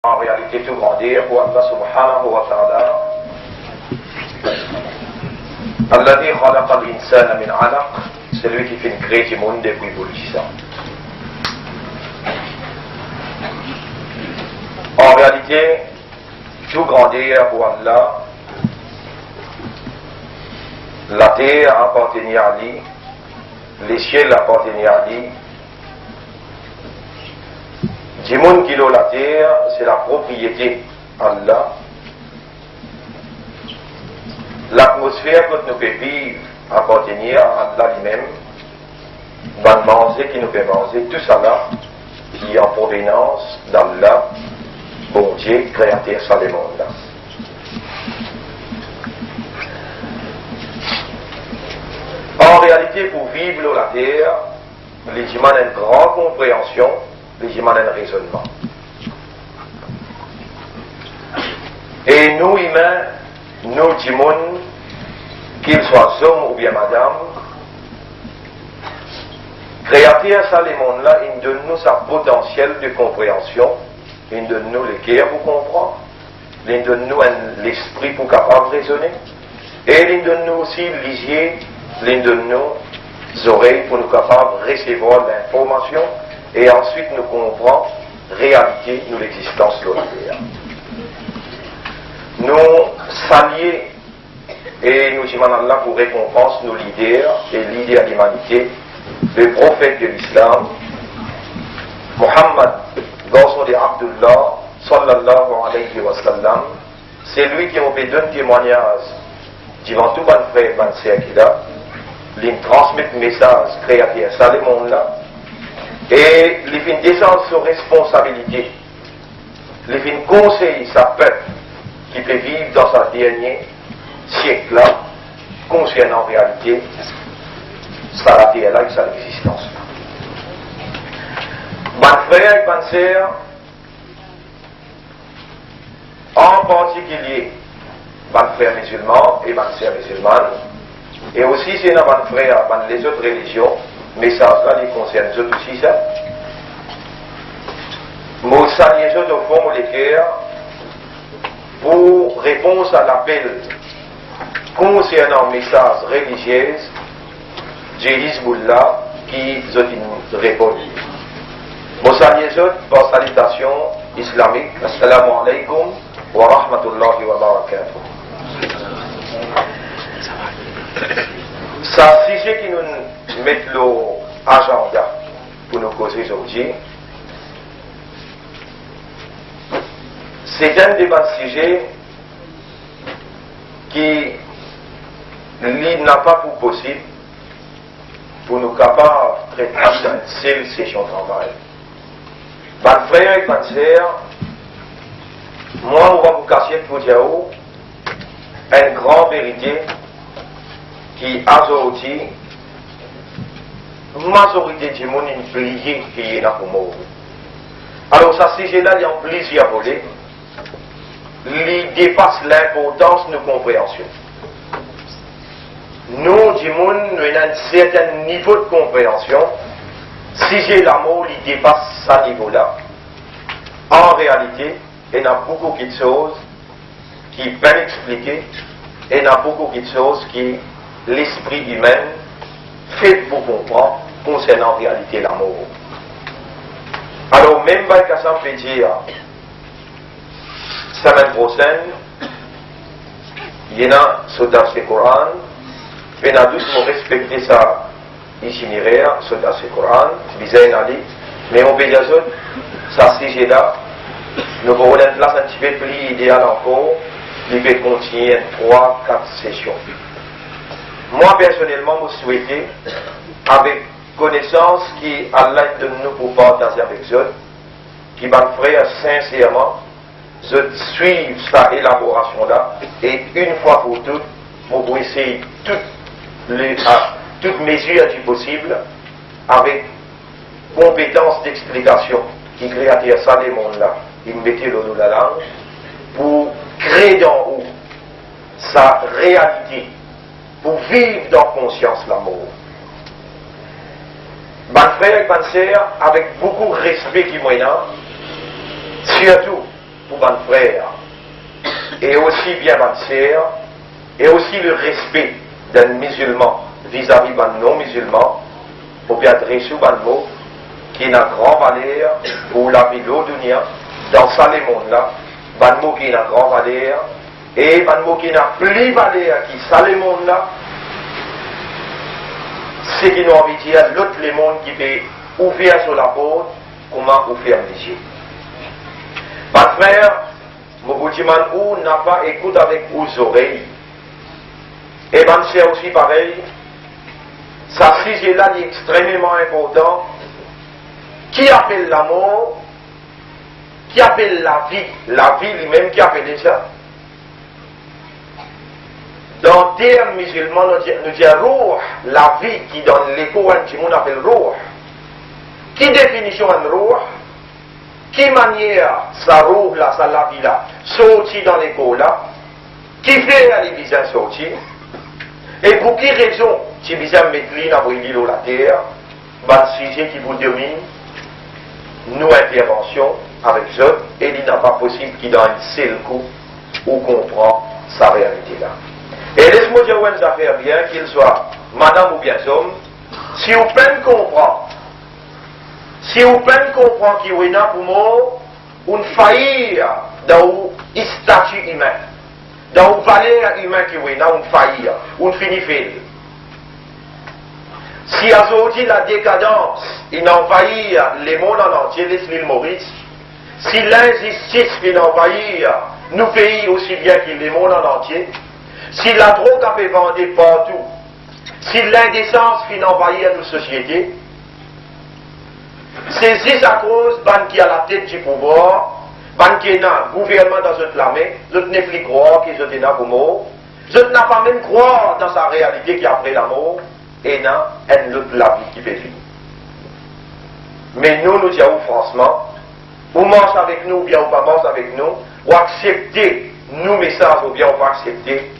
En réalité, tout grandir pour Allah subhanahu wa ta'ala. Alladhi khalaqa al-insana min 'alaq, c'est lui qui fait créer le monde depuis l'évolution. En réalité, tout grandir pour Allah. La terre appartenait à lui, les ciels appartenaient à lui. Du monde qui est la terre, c'est la propriété d'Allah. L'atmosphère que nous pouvons vivre appartenait à Allah lui-même. Dans le manger qui nous peut manger, tout ça là, qui est en provenance d'Allah, bon Dieu, créateur ça le monde là. En réalité, pour vivre sur la terre, les humains ont une grande compréhension, les humains ont un raisonnement. Et nous, humains, nous, humains, qu'ils soient hommes ou bien madame, créateur ça le monde là, il donne nous sa potentiel de compréhension, il donne nous le cœur pour comprendre, il donne nous l'esprit pour capable de raisonner, et il donne nous aussi l'isier, il donne nous les oreilles pour nous capables de recevoir l'information et ensuite nous comprendre réalité de l'existence de la terre. Nous saluer et nous disons Allah pour récompense nos leaders et leaders de l'humanité, le prophète de l'islam, Muhammad, garçon de Abdullah, sallallahu alayhi wa sallam, c'est lui qui m'a fait donner témoignage devant tout mon frère et mon sœur qui là, il transmet le message créateur, ça le monde là, et il vient descendre sur responsabilité, il vient conseiller sa peuple qui peut vivre dans sa dernier siècle là, concernant en réalité, ça la terre là et sa existence. Mon frère et ma sœur, en particulier, mon frère musulman et ma sœur musulmane, et aussi c'est dans mon frère, dans les autres religions, mais ça les concerne eux aussi ça. Moi, ça les autres au fond les cœurs pour réponse à l'appel concernant le message religieux de Hizbullah qui ont répondu. Moi, ça les autres par salutation islamique. Assalamu alaikum wa rahmatullahi wa barakatuh. Ça, sujet qui nous met l'agenda pour nous causer aujourd'hui, c'est un débat de sujet qui n'a pas pour possible pour nous capables de traiter une seule session de travail. Mon frère et ma sœur, moi, on va vous cacher pour dire une grande vérité qui aujourd'hui, la majorité du monde est pliée qui est là pour mourir. Alors, ça, ce sujet-là, il y a plusieurs volets. Il dépasse l'importance de nos compréhensions. Nous, du monde, nous avons un certain niveau de compréhension. Si j'ai l'amour, il dépasse ce niveau-là. En réalité, il y a beaucoup de choses qui peuvent expliquer, et il y a beaucoup de choses qui l'esprit humain fait pour comprendre concernant en réalité l'amour. Alors, même si ça peut dire, semaine prochaine, il y en a dans ce Coran, il y a tous respecter ça itinéraire, dans ce Coran, mais on peut dire ça, sujet-là, nous avons une place un petit peu plus idéale encore, il peut continuer 3-4 sessions. Moi, personnellement, je souhaitais, avec connaissance qui Allah donne nous pour partager avec eux, qui m'a frère sincèrement, je suis cette élaboration-là, et une fois pour toutes, pour essayer toutes mesures du possible, avec compétence d'explication, qui crée à ça des mondes-là, il mettait le nom de la langue, pour créer d'en haut sa réalité, pour vivre dans conscience l'amour. Mon frère et ma sœur, avec beaucoup de respect qui moyen, surtout pour un frère, et aussi bien ma sœur, et aussi le respect d'un musulman vis-à-vis d'un non-musulman, pour bien adresser un mot qui a grande valeur pour la vie de l'Odunia, dans ce monde-là, un mot qui a grande valeur, et un mot qui a plus valeur qui ça le monde-là, c'est qui nous envie de dire l'autre le monde qui peut ouvrir sur la porte, comment ouvrir les yeux. Mon frère, mon ou n'a pas écouté avec vos oreilles. Et ben c'est aussi pareil. Ça sujet-là est extrêmement important. Qui appelle l'amour? Qui appelle la vie lui-même qui appelle ça? Dans le terme musulman, nous disons Ruh, la vie qui donne l'écho, on appelle Ruh. Qui définition un Ruh? Qui manière sa Ruh là, sa la vie là, sortir dans l'écho là? Qui fait la division sortir? Et pour quelle raison, si vous avez mis dans l'île la terre, le sujet qui vous domine, nous intervention avec eux, et il n'est pas possible qu'il donne un seul coup ou comprend sa réalité là. Et laisse-moi dire une affaire bien, qu'il soit madame ou bien homme, si vous pouvez comprendre, qu'il y a pour moi une faillite dans le statut humain, dans le valeur humain qui y a une faillite, une finifile. Si aujourd'hui la décadence, il envahit le monde en entier, l'île Maurice, si l'injustice qui envahit nos pays aussi bien que le monde en entier, si la drogue a fait vendre partout, si l'indécence qui envahit nos sociétés, c'est juste à cause de qui a la tête du pouvoir, de qui a le gouvernement dans cette main, je ne plus croire que je n'ai pas mort, je n'ai pas même croire dans sa réalité qui après la mort, et non, elle n'a la vie qui fait vivre. Mais nous disons franchement, ou marche avec nous, ou bien ou pas marche avec nous, ou accepter nos messages, ou bien ou pas accepter,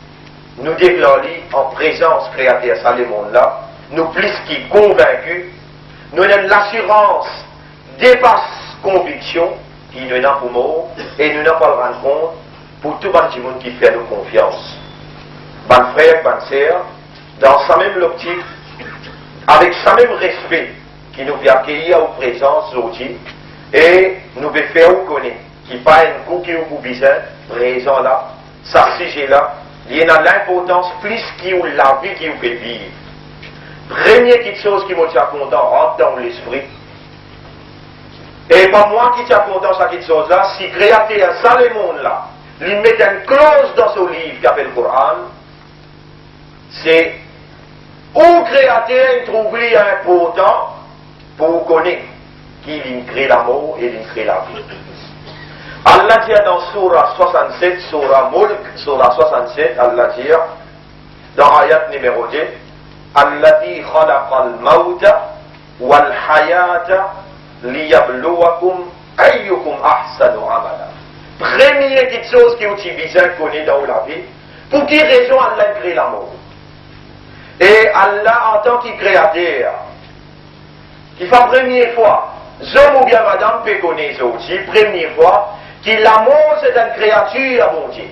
nous déclarer en présence créative à ce monde-là, nous plus qui convaincus, nous avons l'assurance dépasse conviction qui nous a pour mort, et nous n'avons pas le rendre compte pour tout le monde qui fait nous confiance. Ban frère, ban sœur, dans sa même optique, avec sa même respect, qui nous fait accueillir aux présences aujourd'hui, et nous veut faire connaître, qui pas un coup qui nous besoin, présent là, ça sujet là, il y a l'importance plus qui ou la vie qui vous fait vivre. Première petite chose qui m'a tient content, rentre dans l'esprit. Et pas moi qui tient content cette petite chose là, si créateur ça le monde là, lui met une clause dans ce livre qui appelle le Coran, c'est où créateur trouver important pour connaître qu'il crée l'amour et il crée la vie. Allah dit dans Surah 67, Surah Mulk, Surah 67, Allah dit dans ayat numéro 2, Alladhi khalaqal mawta wal hayata liyabluwakum ayyukum ahsanu amala. Première petite chose qui est utilisée connaît dans la vie, pour quelle raison Allah crée l'amour? Et Allah en tant que créateur, qui fait première fois, homme ou bien madame peut connaître aussi, première fois, que l'amour c'est une créature à mon Dieu.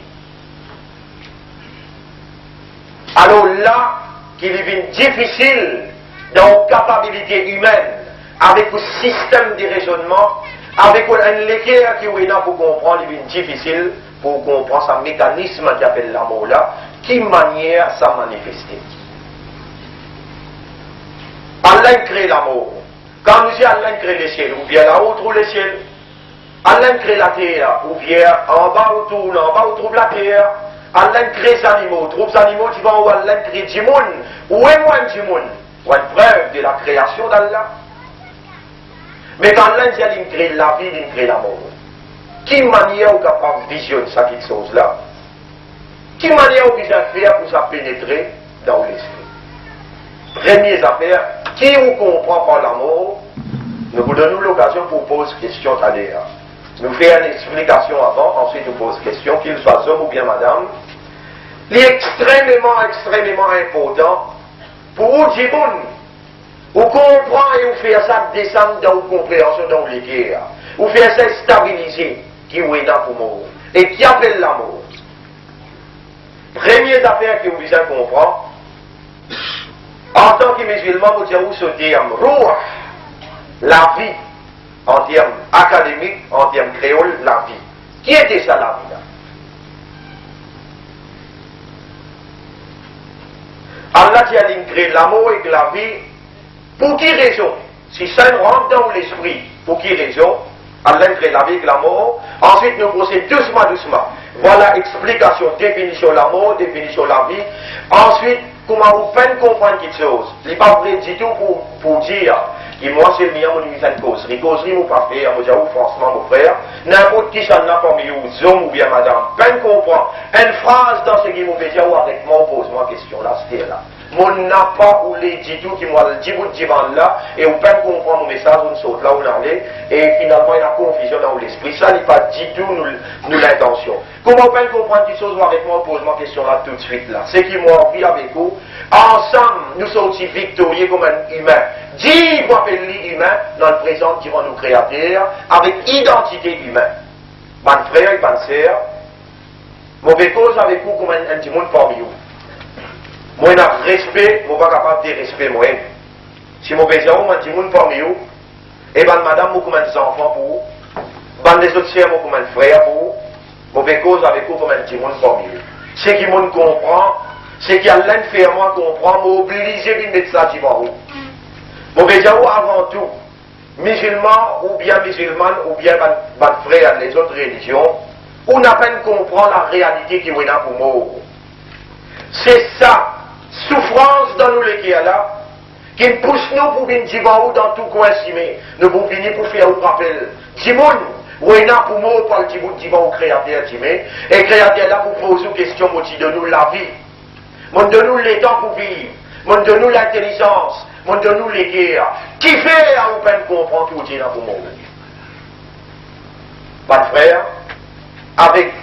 Alors là, qu'il est difficile dans la capacité humaine, avec le système de raisonnement, avec un lecteur qui est là pour comprendre, il est difficile pour comprendre ce mécanisme qui appelle l'amour là, qui manière ça manifester. Allah crée l'amour. Quand nous disons Allah crée le ciel, ou bien là-haut trouve le ciel. Allah crée la terre, ou bien en bas où trouve la terre. Allah crée les animaux, trouve les animaux qui vont où Allah crée du monde. Où est moins du monde? Ou une preuve de la création d'Allah. Mais quand Allah dit qu'il crée la vie, il crée l'amour. Qui manière est capable de visionner cette chose-là? Qui manière est besoin de faire pour ça pénétrer dans l'esprit? Première affaire, qui vous comprend par l'amour, nous vous donnons l'occasion pour poser question à l'heure. Nous faisons une explication avant, ensuite nous posons question, qu'il soit homme ou bien madame. Il est extrêmement important pour vous dire, vous comprenez et vous faire ça descendre dans vos compréhensions, dans les guerres. Vous faire ça stabiliser. qui est là pour mourir. Et qui appelle l'amour. Première affaire que vous besoin comprendre, en tant que musulman, vous direz ce terme, ruh, la vie, en termes académiques, en termes créoles, la vie. Qui était ça la vie là? Allah qui a créé l'amour et la vie, pour qui raison? Si ça nous rentre dans l'esprit, pour qui raison? Allah crée la vie et l'amour. Ensuite, nous procédons doucement. Voilà explication, définition de l'amour, définition de la vie. Ensuite, comment vous faites comprendre quelque chose? Il n'est pas vrai du tout pour dire que moi c'est le meilleur, mon limite une causerie. Causerie, mon pas faire, moi j'avoue franchement, mon frère. N'importe qui ça n'a pas mis aux hommes ou bien madame. Peine comprendre. Une phrase dans ce qui m'a fait dire avec moi, pose-moi question là, c'était là. Mon n'a pas ou les dit tout qui m'a dit vous divan là, et vous peine comprendre mon message, on saute là où on en est, et finalement il y a confusion dans l'esprit. Ça n'est pas du tout nous l'intention. Comment vous peine comprendre quelque chose avec moi, pose-moi question là tout de suite là. C'est qui moi envie avec vous. Ensemble, nous sommes aussi victorieux comme un humain. Dis, vous appelez humain dans le présent qui va nous créateurs, avec identité humaine. Mon frère et ma sœur, mauvais cause avec vous comme un petit monde parmi vous. Moi, j'ai respect, je ne suis pas capable de respect moi. Si je vais dire, un petit monde parmi vous, et ben madame, moi comme un enfant pour vous, ben les autres sœurs, moi comme un frère pour vous, mauvais cause avec vous comme un petit monde parmi vous. Ce qui me comprend, c'est qu'il y a l'un de faire moi comprendre, m'obliger de mettre ça devant vous. Je vais dire avant tout, musulmans ou bien musulmanes ou bien frères les autres religions, on a peine comprendre la réalité qui est là pour moi. C'est ça, souffrance dans nous les là, qui pousse nous pour venir dire dans tout coin simé. Nous pour venir pour faire un rappel. Timoun, ou est là pour moi par le Timoun divin au créateur timé, et créateur là pour poser une question, de nous la vie. De nous les temps pour vivre. De nous l'intelligence. De nous les guerres. Qui fait à vous peine comprendre tout dit là pour moi. Mon frère, avec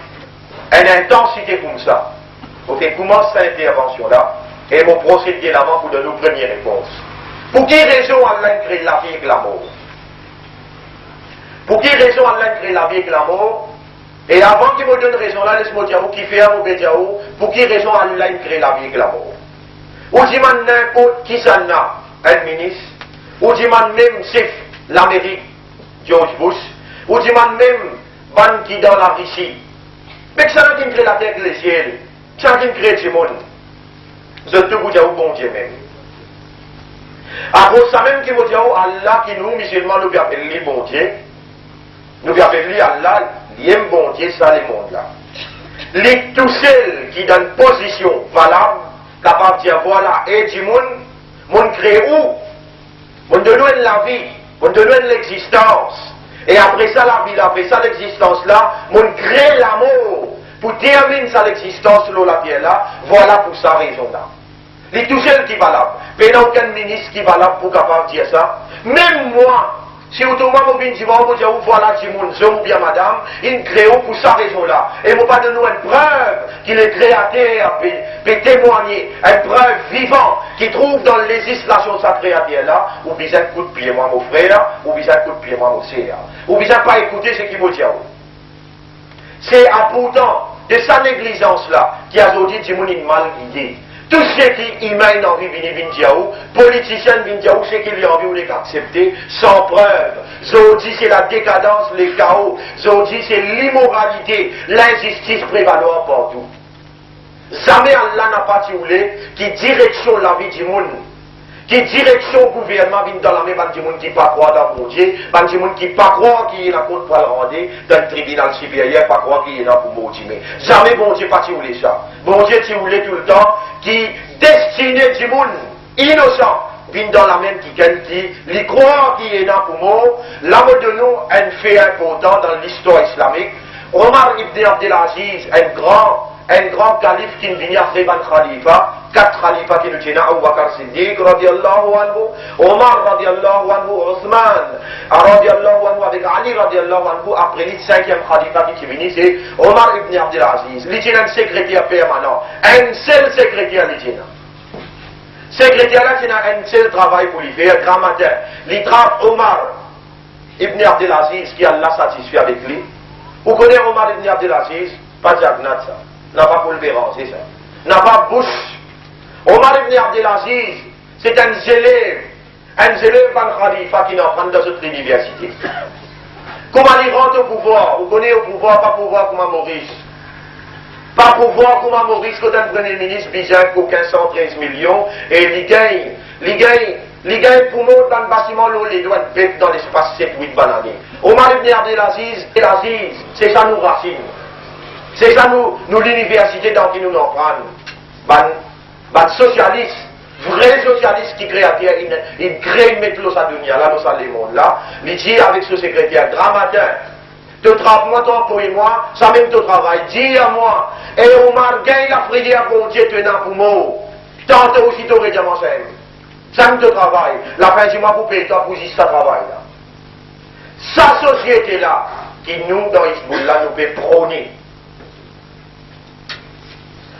une intensité comme ça, ok, commence cette intervention-là, et mon procédé l'avant pour donner nos premières réponses. Pour quelle raison Allah crée la vie et l'amour? Pour quelle raison Allah crée la vie et l'amour? Et avant qu'il me donne raison là, laisse-moi dire qui fait un mauvais diao, pour quelle raison Allah crée la vie et l'amour? Ou dit n'importe qui ça n'a, un ministre, ou dit même chef l'Amérique, George Bush, ou dit même ban qui dans la Russie. Mais que ça n'a crée la terre et le ciel. Ça qui crée ce monde. Je te vous dis au bon Dieu même. Après ça même qui vous dit Allah qui nous, musulmans, nous appelons le bon Dieu. Nous appelons Allah, l'iem bon Dieu, ça le monde là. Les tous ceux qui dans une position valable, capable de dire voilà, et du monde crée où? On donne la vie, on donne l'existence. Et après ça la vie, après ça l'existence là, on crée l'amour. Pour terminer sa existence sur la terre là, voilà pour sa raison là. Les tout seuls qui valable. Mais il n'y a aucun ministre qui valable pour capable dire ça. Même moi, si autrement mon bin vous dire voilà si mon homme ou bien madame, il crée pour sa raison là. Et il ne pas donner une preuve qu'il est créateur, peut témoigner, une preuve vivante qui trouve dans la législation de sa créature là, ou bien un coup de pied moi mon frère, ou bien un coup de pied moi mon sœur. Ou bien pas écouter ce qu'il me dit. C'est à pourtant de sa négligence-là qui a dit que c'est mal guidé. Tout ce qui humain a envie de venir politiciens viennent dire ce qu'il a envie de accepter sans preuve. Zodi c'est la décadence, le chaos. Zodi c'est l'immoralité, l'injustice prévalant partout. Jamais Allah n'a pas dit qui direction la vie du monde. Qui direction gouvernement vient dans la main des gens qui ne pas croire dans mon Dieu, des gens qui ne pas croire qu'il y a pour le rendre dans le tribunal supérieur, pas croire qu'il y a pour motiver. Jamais bon Dieu pas voulait ça. Bon Dieu tu voulais tout le temps qui destiné du monde innocent vient dans la main qui les croire qu'il y a pour moi. Là de nous un fait important dans l'histoire islamique. Omar ibn Abdelaziz, un grand calife qui vient après ban Khalifa. 4 khalifas qui nous tiennent, Abu Bakr Siddiq, radiallahu anhu, Omar, radiallahu anhu, Osman, radiallahu anhu, avec Ali, radiallahu anhu, après le 5e khalifa qui est venu, c'est Omar ibn Abdelaziz. Il tient un secrétaire permanent, un seul secrétaire, il tient. Secrétaire là, il a un seul travail pour lui faire, grand matin. Il travaille Omar ibn Abdelaziz, qui Allah satisfait avec lui. Vous connaissez Omar ibn Abdelaziz? Pas Jagnat, ça. N'a pas Poulvéran, c'est ça. N'a pas Bush. Omar ibn Abdelaziz, c'est un élève Ban Khalifa qui est en train de notre université. Comment il rentre au pouvoir? Vous connaissez au pouvoir, pas pouvoir comme Maurice. Pas pouvoir comme Maurice, quand un premier ministre bizarre pour 1513 millions, et il gagne pour moi dans le bâtiment, les doigts de bête dans l'espace 7-8 bananes. Omar ibn Abdelaziz, c'est ça nous racines. C'est ça nous l'université dans qui nous en prennent. Ban socialiste, vrai socialiste qui crée à terre, il crée une méthode à dunia, là, dans le monde, là, il dit avec ce secrétaire, grand matin, te trappe-moi, t'emploie-moi, ça même te travail, dis à moi, et Omar gagne la prière pour Dieu, tu es dans pour moi, tantôt aussi t'aurais dit à moi, ça me te travaille, la fin du mois pour payer toi pour juste ça travail, là. Sa société là, qui nous, dans Hezbollah, nous peut prôner.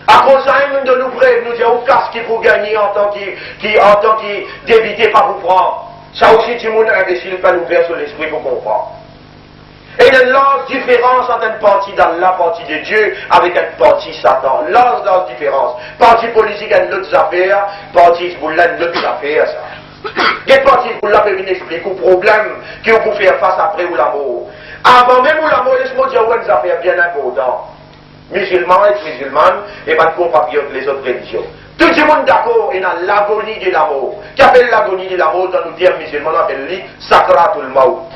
À cause de nous prévenir, nous dire au casque qu'il faut gagner en tant que débité pas pour prendre. Ça aussi, tout le monde imbécile pas nous faire sur l'esprit pour comprendre. Et il y a une large différence entre une partie d'Allah, partie de Dieu, avec une partie Satan. Large différence. Partie politique a une autre affaire, partie Hezbollah une autre affaire, ça. Les parties Hezbollah peuvent venir expliquer le problème que vous pouvez faire face après ou l'amour. Avant même ou l'amour, laisse-moi dire une affaire bien importante. Musulmans et musulmanes, et pas de compatriotes les autres religions. Tout le monde d'accord, il y a l'agonie de l'amour. Qui appelle l'agonie de l'amour dans nos termes musulmans, on appelle lui Sakratul Maut.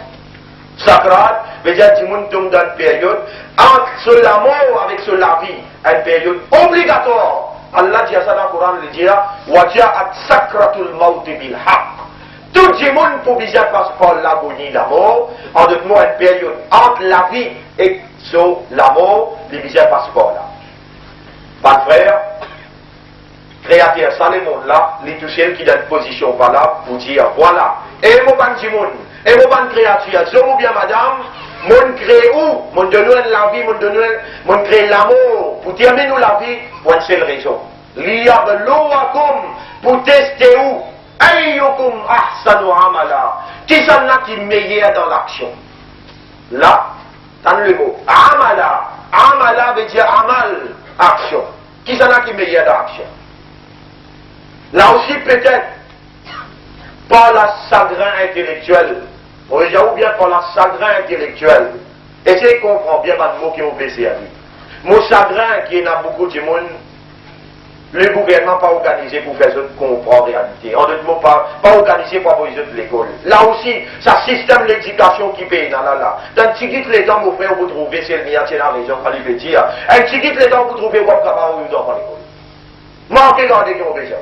Sakrat veut dire que tout le monde tombe dans une période entre l'amour avec la vie, une période obligatoire. Allah dit ça dans le Coran, il dit Waja'at Sakratul Maut bil haq. Tout le monde pour bien passer par l'agonie de l'amour, en d'autres mots, une période entre la vie et l'amour, les bizarres passent par là. Pas de frère, créateur, ça, les mondes là, les tout seuls qui donnent position valable pour dire voilà. Et mon ban du monde, et mon ban créature, je ou bien madame, mon crée où? Mon donne la vie, mon crée l'amour, pour terminer nous la vie, pour une seule raison. Liyabluwakum, pour tester où? Ayyukum ahsanu amala. Qui s'en a qui est meilleur dans l'action? Là, t'as le mot. Amala. Amala veut dire amal, action. Qui s'en a qui est meilleur dans l'action? Là aussi, peut-être, par la chagrin intellectuel, ou bien par la chagrin intellectuel. Essayez de comprendre bien le mot qui ont baissé à lui. Mon chagrin qui est dans beaucoup de monde, le gouvernement pas organisé pour faire ça comprendre la réalité. En d'autres mots, pas organisé pour avoir de l'école. Là aussi, ça système l'éducation qui paye dans là. Dans un petit guide les temps, mon frère, vous trouvez, c'est le mien, c'est la raison, il veut dire. Un petit guide les temps, vous trouvez, vous capable de dans l'école. Manquez dans des gens déjà.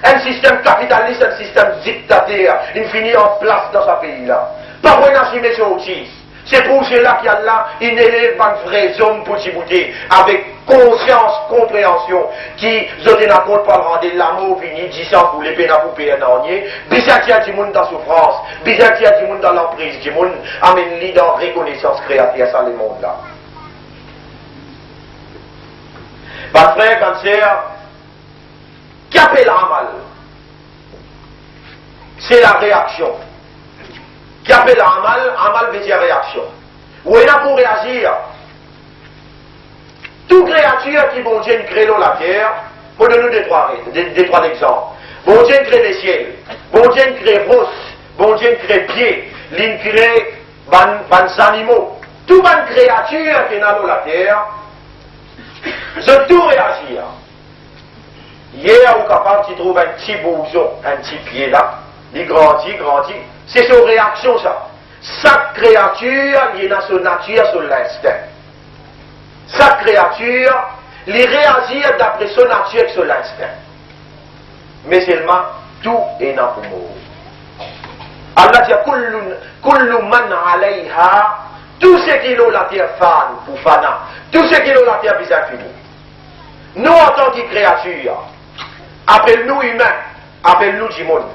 Un système capitaliste, un système dictateur, il finit en place dans ce pays-là. Pas pour assumer ce outil. C'est pour cela qu'il y a là une élève un vrai homme pour s'y bouter, avec conscience, compréhension, qui se rend compte par le rendre l'amour fini, 10 ans pour les peines à couper un dernier, bizarre qu'il y a du monde dans souffrance, bizarre qu'il y a du monde dans l'emprise, du monde amène-lui dans reconnaissance créative à le monde là. Pas frère, cancer, qui appelle Amal? C'est la réaction. Qui appelle Amal veut dire réaction. Où est là pour réagir? Toute créature qui, bon Dieu, crée dans la terre, pour donner des trois exemples. Bon Dieu crée les ciels, bon Dieu crée rosse, bon Dieu crée pied, l'in crée ban animaux. Toute bonne créature qui est dans la terre, je tout réagir. Hier, ou capable, tu trouves un petit bourgeon, un petit pied là, il grandit. C'est son réaction, ça. Chaque créature, il est dans son nature, sur l'instinct. Chaque créature, il réagit d'après son nature et son instinct. Mais seulement, tout est dans le mot. Allah dit, kullu man alayha, tout ce qui est dans la terre fan, pour fana, tout ce qui est dans la terre vis infini. Nous, en tant que créature, appelle-nous humains, appelle-nous du monde.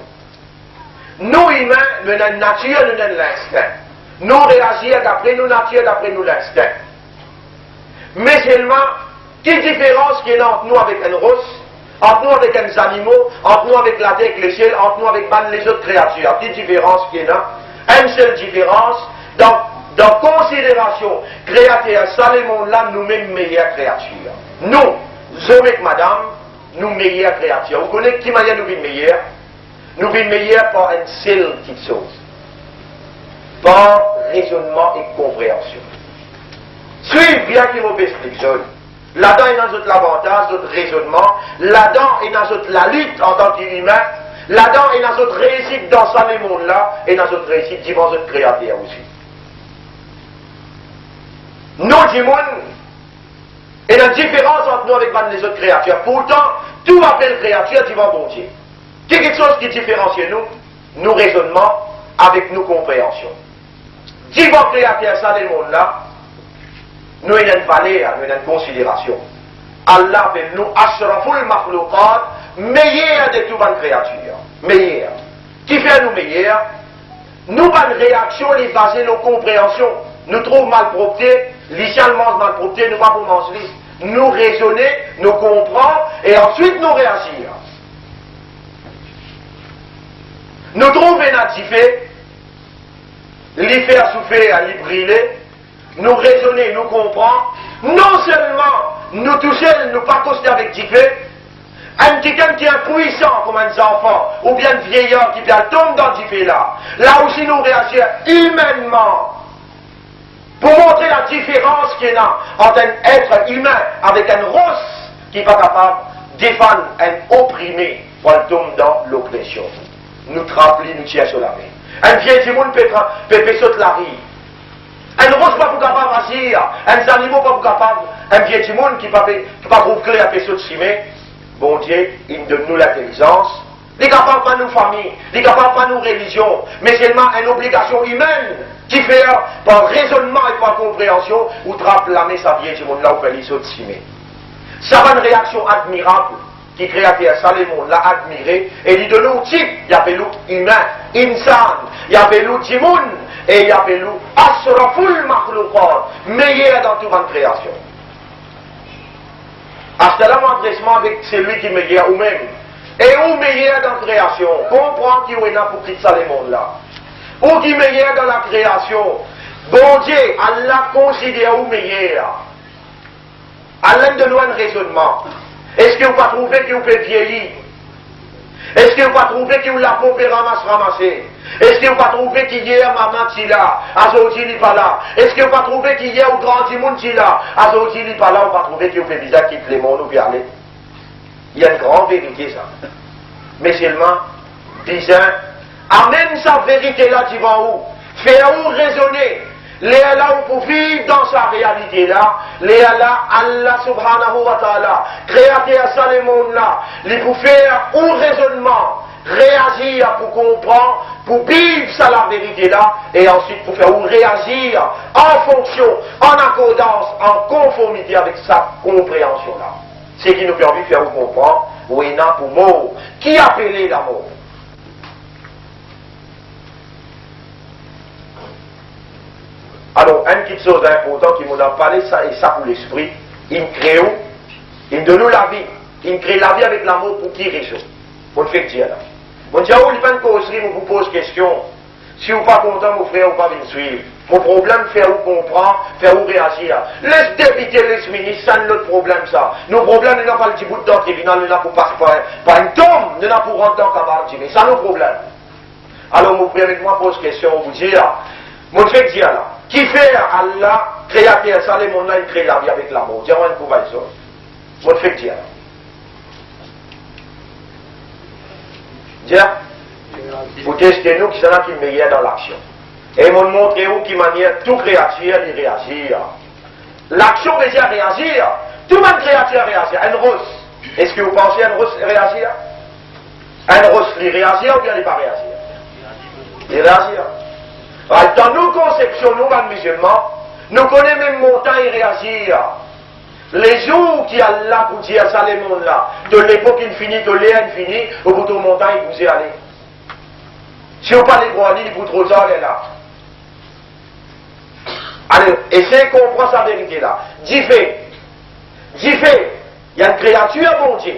Nous humains, nous avons une nature, nous avons l'instinct. Nous réagissons d'après nos natures, d'après nous l'instinct. Mais seulement, quelle différence qu'il y a entre nous avec un rousse, entre nous avec les animaux, entre nous avec la terre, avec le ciel, entre nous avec les autres créatures. Quelle différence qu'il y a? Une seule différence, dans dans considération, créateur, ça le monde là, nous-mêmes meilleures créatures. Nous, hommes et madame, nous meilleures créatures. Vous connaissez qui manière nous vivons meilleures? Nous vivons meilleures par une seule petite chose. Par raisonnement et compréhension. Suivez bien qu'il vous explique. Là-dedans, il y a dans l'avantage, notre raisonnement. Là-dedans, il y a dans la lutte en tant qu'humain. Là-dedans, il y a dans notre réussite dans ce monde-là. Et dans notre réussite devant notre créateur aussi. Nous, du monde, et la différence entre nous avec les autres créatures. Pourtant, tout appelle créature devant bon Dieu. Quelque chose qui différencie nous, nous raisonnement avec nos compréhensions. Devant créature, ça, dans le monde-là, nous avons une valeur, nous avons une considération. Allah appelle nous ashraful makhluqat, meilleur de toutes les créatures. Meilleur. Qui fait nous meilleurs? Nous, pas une réaction, les basées nos compréhensions. Nous trouvons malpropreté, l'initialement malpropreté, nous pas pour manger. Nous raisonner, nous comprendre, et ensuite nous réagir. Nous trouvons natifé, les faire souffler à les brûler, nous raisonner, nous comprendre, non seulement nous toucher, nous pas coster avec Tifé, un quelqu'un qui est puissant comme un enfant, ou bien un vieillard qui tombe dans Tifé là, là aussi nous réagir humainement, pour montrer la différence qu'il y a entre un être humain avec un rosse qui n'est pas capable de défendre un opprimé pour le tomber dans l'oppression. Nous tremplis, nous tirons sur la main. Un vieil monde peut sauter la rue. Un rosse pas pour capable d'agir. Un animal pas pour capable. Un vieil monde qui ne peut pas trouver clair à sauter cimé. Bon Dieu, il donne nous l'intelligence. Il n'est capable pas nous famille. Il n'est capable pas nous religion. Mais seulement une obligation humaine qui fait par raisonnement et par compréhension ou trappe la main sa vieille monde là où il saute cimé. Ça va une réaction admirable. Qui créateur ça le monde l'a admiré et il donne un type, il appelle nous humain, insan, il appelle nous djimoun et il appelle nous asraful makhluqat, meilleur dans toute la création. Hasta mon adressement avec celui qui est meilleur ou même et ou meilleur dans la création, comprends qui est là pour quitter ça le monde là. Ou qui est meilleur dans la création, bon Dieu, Allah considère ou meilleur. Allah donne nous un raisonnement. Est-ce que vous pas trouvé que vous pouvez vieillir? Est-ce que vous pas trouvé que vous la pompé ramasser? Est-ce que vous pas trouvé qu'hier maman t'y là, aujourd'hui n'est pas là? Est-ce que vous pas trouvé qu'hier au grand monde t'y là, aujourd'hui n'est pas là? Vous pas trouvé que vous faites bizarre quitte les mondes ou bien aller? Il y a une grande vérité ça. Mais seulement, bizarre, amène sa vérité là devant vous. Fais-vous raisonner. Les là où pour vivre dans sa réalité là, les là, Allah subhanahu wa ta'ala, créateur ça le monde là, les pour faire un raisonnement, réagir pour comprendre, pour vivre ça la vérité là, et ensuite pour faire un réagir en fonction, en accordance, en conformité avec sa compréhension là. Ce qui nous permet de faire comprendre, ou est là pour mort, qui appelait la mort. Alors, une petite chose importante qui m'a parlé, ça et ça pour l'esprit, il crée où? Il donne nous la vie. Il crée la vie avec l'amour pour qui raison? Pour le fait dire là. Mon Dieu, il n'y a pas de causerie, je vous pose question. Si vous n'êtes pas content, mon frère, vous ne pouvez pas venir suivre. Mon problème, faire vous comprendre, faire vous réagir. Laisse député, laisse ministre, ça n'est notre problème, ça. Nos problèmes, nous n'avons pas le petit bout de temps tribunal, nous n'avons pas passer par une tombe, nous n'avons pas rentrer dans le cabaret, ça, nos problèmes. Alors, mon frère, avec moi, pose question, vous dire, mon fait dire là. Qui fait Allah, créateur, ça, les mondes là, il crée la vie avec l'amour. Dis-moi une provision. Votre fait dire. Dis, vous testez nous qui sont là qui meilleur dans l'action. Et vous montrez où qui manière tout créature de réagir. L'action veut dire réagir. Tout le monde créature réagir. Un rose. Est-ce que vous pensez un rose réagir? Un rose, il réagir ou bien il ne pas réagir? Il réagir. Dans nos conceptions, nous, les musulmans, nous connaissons même montagne réagir. Les jours qui a là pour dire ça, les mondes là, de l'époque infinie, de l'ère infinie, au bout de montagne, vous y allez. Si vous parlez de Guani, vous trop tard, elle est là. Allez, essayez de comprendre sa vérité là. Diffé, il y a une créature, bon Dieu.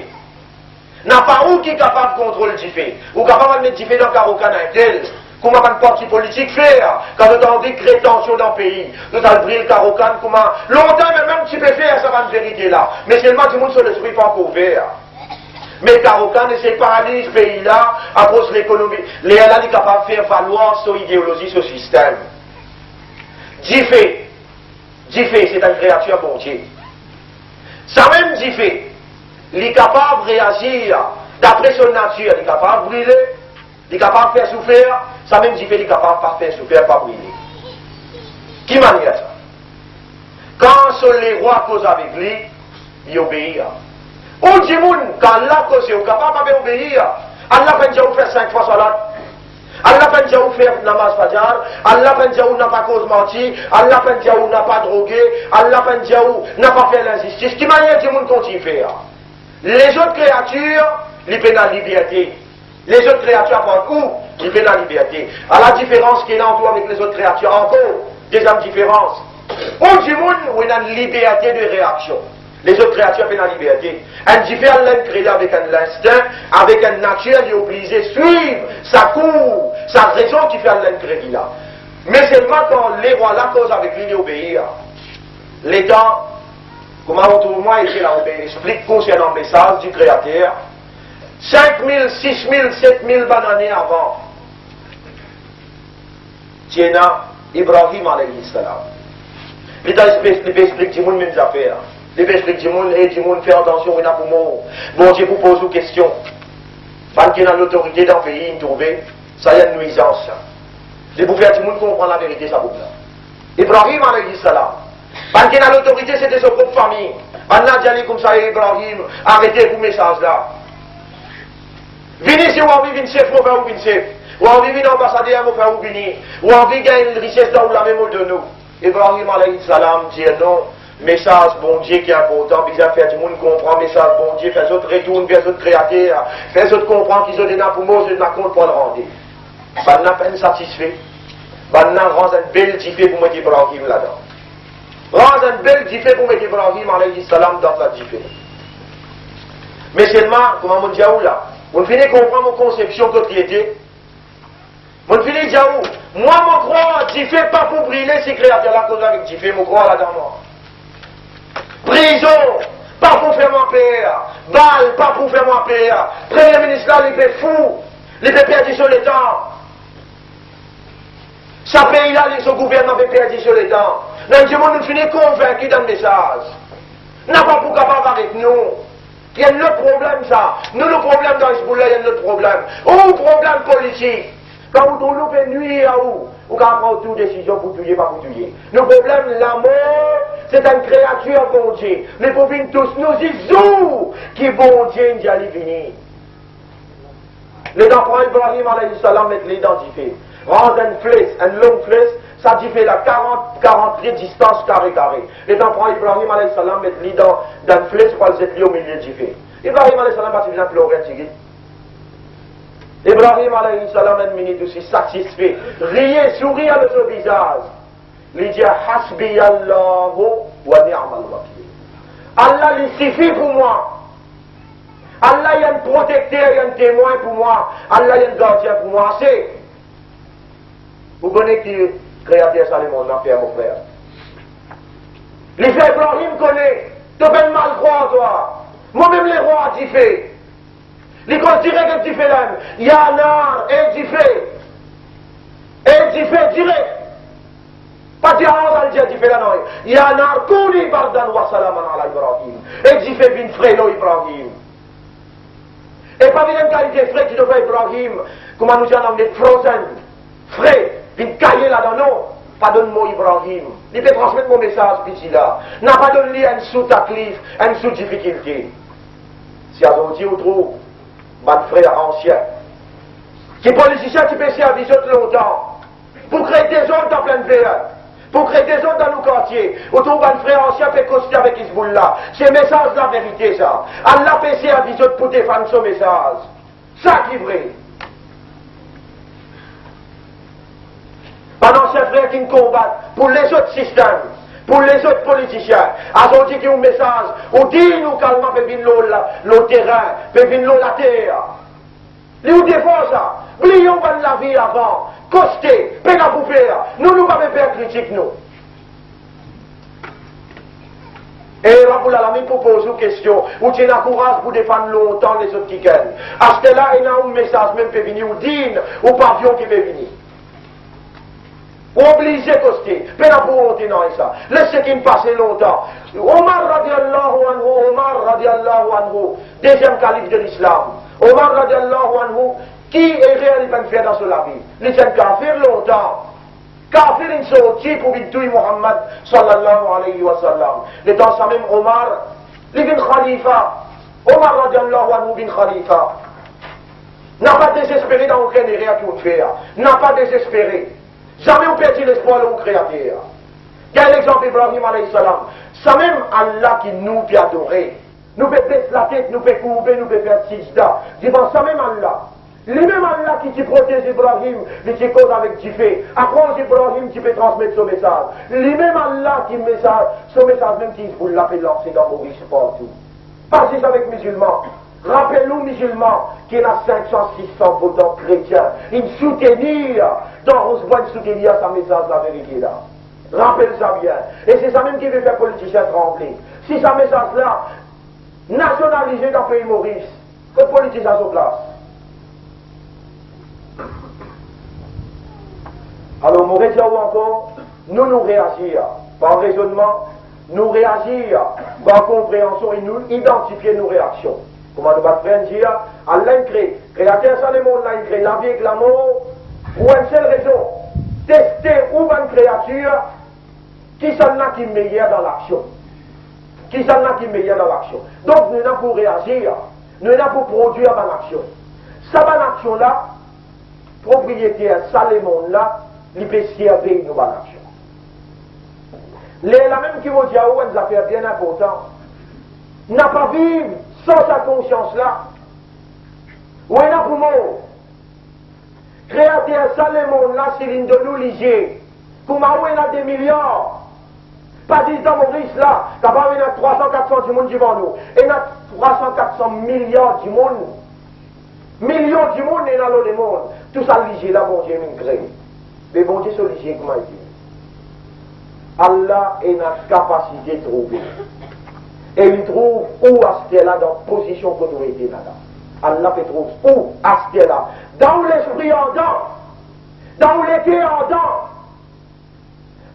N'a pas où qui est capable de contrôler Diffé. Ou capable de mettre Diffé dans le carreau tel. comment un parti politique faire, quand on a envie de créer tension dans le pays, nous avons pris le Carocan, comment, longtemps même tu peux faire, ça va une vérité là, mais seulement tout le monde sur l'esprit pas encore faire. Mais Carocan ne sait pas aller ce pays-là, à cause de l'économie, les là, il est capable de faire valoir son idéologie, son système. Diffé, c'est une créature bon Dieu. Ça même Diffé, il est capable de réagir d'après son nature, il est capable de brûler, il est capable de faire souffrir, ça même Diffé, il est capable de faire souffrir, pas brûler. Qui manière ça? Quand sont les rois causent avec lui, il obéit. Ou dit quand Allah cause, il est capable d'obéir. Allah peut dire faire 5 fois salat. Allah peut dire faire namaz fajr. Allah peut dire n'a pas cause menti. Allah peut dire n'a pas drogué. Allah peut dire n'a pas fait l'injustice. Qui manière dit continue faire? Les autres créatures, ils prennent la liberté. Les autres créatures apprennent où? Ils prennent la liberté. À la différence qu'il y a en toi avec les autres créatures, encore, deuxième différence. Ou dit où il y a une liberté de réaction. Les autres créatures prennent la liberté. Un différent l'un créé avec un instinct, avec une nature, il est obligé de suivre sa cour, sa raison qui fait l'un créé là. Mais seulement quand les rois la cause avec lui, il obéit. L'État, comment autour de moi, il explique concernant le message du Créateur. 5 000, 6 000, 7 000 années avant, Tiena, Ibrahim alayhi salam. L'État explique du monde mes affaires. Les pêches du monde et du monde faire attention, il y a pour moi. Bon Dieu vous pose une question. Quand il y a l'autorité dans le pays, il trouve, ça y a une nuisance. Les pour faire du monde comprendre la vérité, ça vous plaît. Ibrahim alayhi salam. Quand il y a l'autorité, c'était sa propre famille. Allah dit comme ça, Ibrahim, arrêtez vos messages là. Venez si vous avez une chef, vous faire une chef. Ou avez une ambassadeur, vous faire venir. Ou avez gagné une richesse dans la même de nous. Ibrahim alayhi salam dit non. Message bon Dieu qui est important, puis faire du monde comprend, message bon Dieu, faire autres retourne, faire autres créateurs, faire autres comprendre qu'ils ont des pour moi, je n'ai compte pas le rendre. Ça n'a pas satisfait. Ça n'a rend un bel diffé pour mettre Ibrahim là-dedans. Rend un bel diffé pour mettre Ibrahim alayhi salam dans sa diffé. Mais seulement, comment on dit là, on finit comprendre mon conception de propriété. On finit dire moi, mon croix, diffé pas pour brûler ces créateurs-là, cause avec diffé, mon croix là-dedans, moi. Prison, pas pour faire mon père. Balle, pas pour faire mon père. Premier ministre là, il fait fou. Il fait perdre sur le temps. Ce pays-là, ce gouvernement fait perdre sur le temps. Donc, du monde, nous finissons convaincus dans le message. N'a pas pour capable avec nous. Il y a un autre problème, ça. Nous, le problème dans Hezbollah, il y a un autre problème. Ou problème politique. Quand vous faites nuire à où? Ou quand on prend toute décision pour tuer, pas pour tuer. Le problème, la mort, c'est une créature bon Dieu. Mais pour venir tous nous disons qui bon Dieu nous allait venir. Les enfants Ibrahim alayhi salam met l'identifié. Rendre une flèche, une longue flèche, ça diffère la 40 pieds de distance carré. Les enfants Ibrahim alayhi salam met l'identifié dans une flèche pour les être au milieu du fait. Ibrahim alayhi salam va se pleurer un tigre. Ibrahim alayhi salam une minute aussi satisfait, riait, sourit avec son visage. Il dit Hasbi Allahu wa ni'mal wakil. Allah il suffit pour moi. Allah il y a un protecteur, il y a un témoin pour moi. Allah il y a un gardien pour moi. C'est. Vous connaissez qui créateur Salomon, mon frère, mon frère. Les frères Ibrahim connaît. Tu fais mal croire toi. Moi-même les rois t'y fait. Les considérés que tu fais là, il y a un art, et tu fais direct. Pas dire on va le dire, tu fais là, non. Il y a un art, kouli bardan wa salaman ala Ibrahim. Et tu fais une frère, non, Ibrahim. Et pas bien qualité frère qui te fait Ibrahim, comment nous disons en anglais, frozen. Frère, une cahier là-dedans, non. Pas donne-moi Ibrahim. Il peut transmettre mon message, petit là. N'a pas donné un sous-taklif, un sous-difficulté. Si à dit ou trop, mon frère ancien, qui est politicien qui peut servir longtemps, pour créer des zones dans plein de pays, pour créer des zones dans nos quartiers, autour d'un frère ancien peut coster avec Hezbollah. C'est le message de la vérité, ça. Allah peut servir pour défendre son message. Ça qui est vrai. Pendant ces frères qui nous combattent pour les autres systèmes, pour les autres politiciens, ils ont dit qu'il y a un message, on dit nous calmement, peut venir le terrain, peut venir la terre. Ils nous défendent ça. Plions par la vie avant. Costé, peine à vous faire. Nous ne pouvons pas faire critique, nous. Et Raboul Alamin pour poser une question, ou tu as courage pour défendre longtemps les autres qui gagnent. À ce là, il y a un message même qui peut venir, ou digne, ou pavillon qui peut venir. Ou obligé costé, peine à vous monter dans ça. Laissez qu'il passe longtemps. Omar radiallahu anhu, deuxième calife de l'islam. Omar radiallahu anhu, qui est réel de faire dans la vie? Il est un kafir longtemps. Kafir in sorti pour bintouille Muhammad sallallahu alayhi wa sallam. Le temps ça même Omar, il vient khalifa. Omar radiallahu anhu vient khalifa. N'a pas désespéré dans aucun erreur qu'il fait. N'a pas désespéré. Jamais on perdit l'espoir de créateur. Il y a l'exemple d'Ibrahim alayhi salam. Ça même Allah qui nous peut adorer. Nous peut baisser la tête, nous peut courber, nous peut faire sijda. Devant ça même Allah. Lui-même Allah qui protège Ibrahim, il qui cause avec Jifé. À cause d'Ibrahim, tu peux transmettre son message. Lui-même Allah qui message, son message même qui vous l'appelle lancer dans vos riches partout. Passez avec musulmans. Rappelez-nous musulmans qu'il y a 500-600 votants chrétiens. Ils soutenir dans Rosebois, soutenir sa message, la vérité là. Rappelez ça bien. Et c'est ça même qui veut faire politiciens trembler. Si sa message là, nationalisé dans le pays Maurice, que politicien sur place. Alors, nous réagissons encore, nous réagir par raisonnement, nous réagir par compréhension et nous identifier nos réactions. Comment nous va dire, Allah crée, créateur sans le monde, là, il crée la vie avec l'amour, pour une seule raison, tester où une créature qui s'en a qui est meilleure dans l'action. Qui s'en a qui est meilleure dans l'action. Donc, nous sommes pour réagir, nous sommes pour produire une action. Cette action là, propriétaire, ça le monde là, il peut servir une bonne action. La même qui vous dit à vous, une affaire bien importante. N'a pas vivre sans sa conscience là. Ou il a pour moi. Créateur, ça le monde là, c'est l'une de nous ligier. Pour moi, il a des milliards. Pas dit dans Maurice là, d'abord il y a 300-400 du monde devant nous. Il y a 300-400 milliards du monde. Millions du monde et dans le monde. Tout ça ligier là, bon Dieu, m'a créé. Mais bon Dieu, c'est ligier, comment il dit? Allah est dans la capacité de trouver. Et il trouve où est-ce là dans la position que tu étais là. Allah peut trouver où est-ce là. Dans l'esprit ardent. Dans l'été ardent.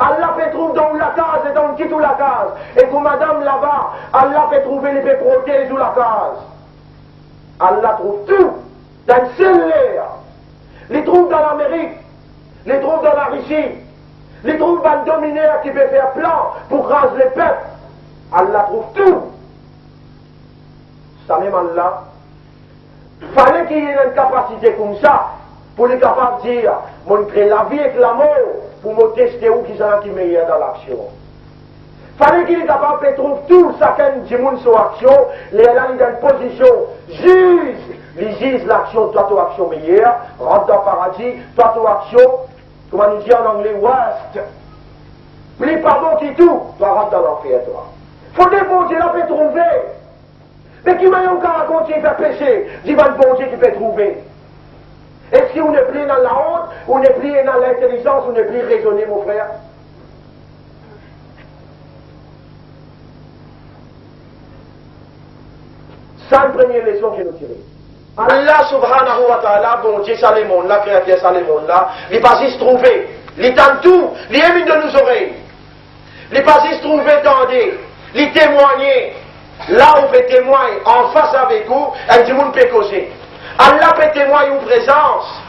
Allah peut trouver dans la case et dans qui tout la case. Et pour madame là-bas, Allah peut trouver les protéger sous la case. Allah trouve tout dans le seul l'air. Il trouve dans l'Amérique. Les trouve dans la Russie, les trouve dans le dominaire qui peut faire plan pour raser les peuples. Allah trouve tout. Ça même Allah. Fallait qu'il y ait une capacité comme ça pour les capables de dire, mon crée la vie avec l'amour pour me tester où qui sont qui meilleur dans l'action. Fallait qu'il est capable de trouver tout chacun du monde sur action, les là il a une position juge. Les juges l'action, toi ton action meilleure, rentre dans le paradis, toi ton action, comment nous dit en anglais, worst. Plus pardon qui tout, toi rentre dans l'enfer, toi. Faut des bons Dieu là peut trouver. Mais qui m'a encore raconté faire péché, dis va le bon Dieu qui peut trouver. Et si on n'est plus dans la honte, on n'est plus dans l'intelligence, on n'est plus raisonné, mon frère. Ça, la première leçon que nous tirons. Allah subhanahu wa ta'ala, bon Dieu, ça les mondes là, créateur, ça les mondes là, il pas juste trouver, il tente tout, il émine de nos oreilles, il pas juste trouver, tendez, il témoigner, là on peut témoigner en face avec vous, et du monde peut causer. Allah peut témoigner une présence,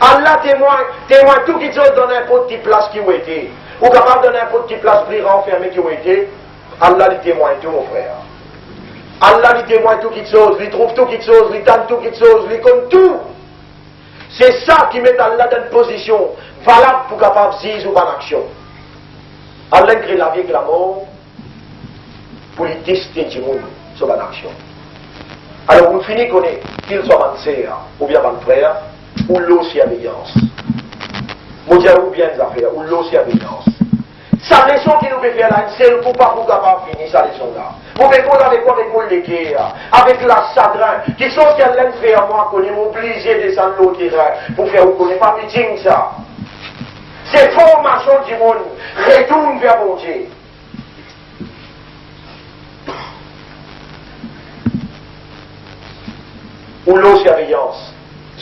Allah témoigne tout qui se donne n'importe quelle place qui a été, ou capable de n'importe quelle place plus renfermée qui a été, Allah lui témoigne tout, mon frère. Allah lui témoigne tout quelque chose, lui trouve tout quelque chose, lui donne tout quelque chose, lui connaît tout. C'est ça qui met Allah dans une position valable pour capable de dire ou pas d'action. Allah crée la vie avec la mort pour lui tester du monde sur l'action. Alors on finit qu'on est, qu'il soit un sœur ou bien un frère, ou l'eau si alliance. Moi dire ou bien des affaires, ou l'eau si alliance. Sa leçon qui nous fait faire là, c'est le coup pas pour capable finir sa leçon là. Vous faites quoi avec mon légué, avec la sadrin, qui sont ce qu'elle fait à moi, qu'on est obligé de descendre l'autre terrain pour faire, vous connaissez pas meeting ça. C'est formation du monde, retourne vers mon Dieu. Ou l'eau surveillance,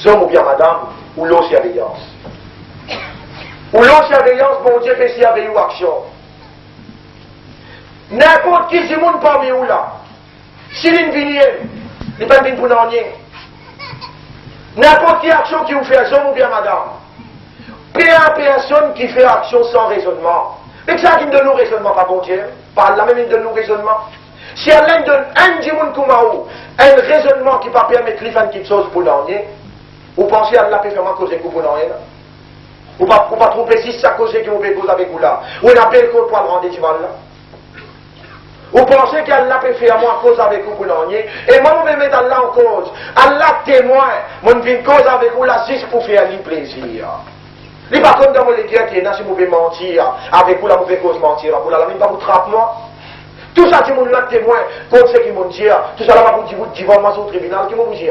hommes ou bien madame, ou l'eau surveillance. Ou l'eau surveillance, mon Dieu fait surveiller ou action. N'importe qui du monde parmi vous là, si l'une vient, il n'est pas venu pour n'en rien. N'importe quelle action qui vous fait, homme ou bien madame, personne qui fait action sans raisonnement. Et ça qui donne nous raisonnement, pas bon Dieu, par là même il donne nous raisonnement. Si elle donne un du monde comme vous, un raisonnement qui ne va pas permettre de faire quelque chose pour n'en rien, vous pensez à la peut faire cause pour n'en rien. Ou pas trouver si ça cause qui vous fait cause avec vous là. Ou un appel pour le rendre du mal là. Vous pensez qu'Allah peut faire moi cause avec vous pour n'en rien. Et moi, je vais mettre Allah en cause. Allah témoin, moi, je viens cause avec vous là juste pour faire lui plaisir. Il n'est pas comme dans mon église qui est là, si vous pouvez mentir, avec vous là, vous faites cause mentir. Vous là, même pas vous trappe moi. Tout ça, tout le monde là témoin, contre ce qui m'ont dit, tout ça là, va vous dire, moi, au tribunal, qui m'ont dit.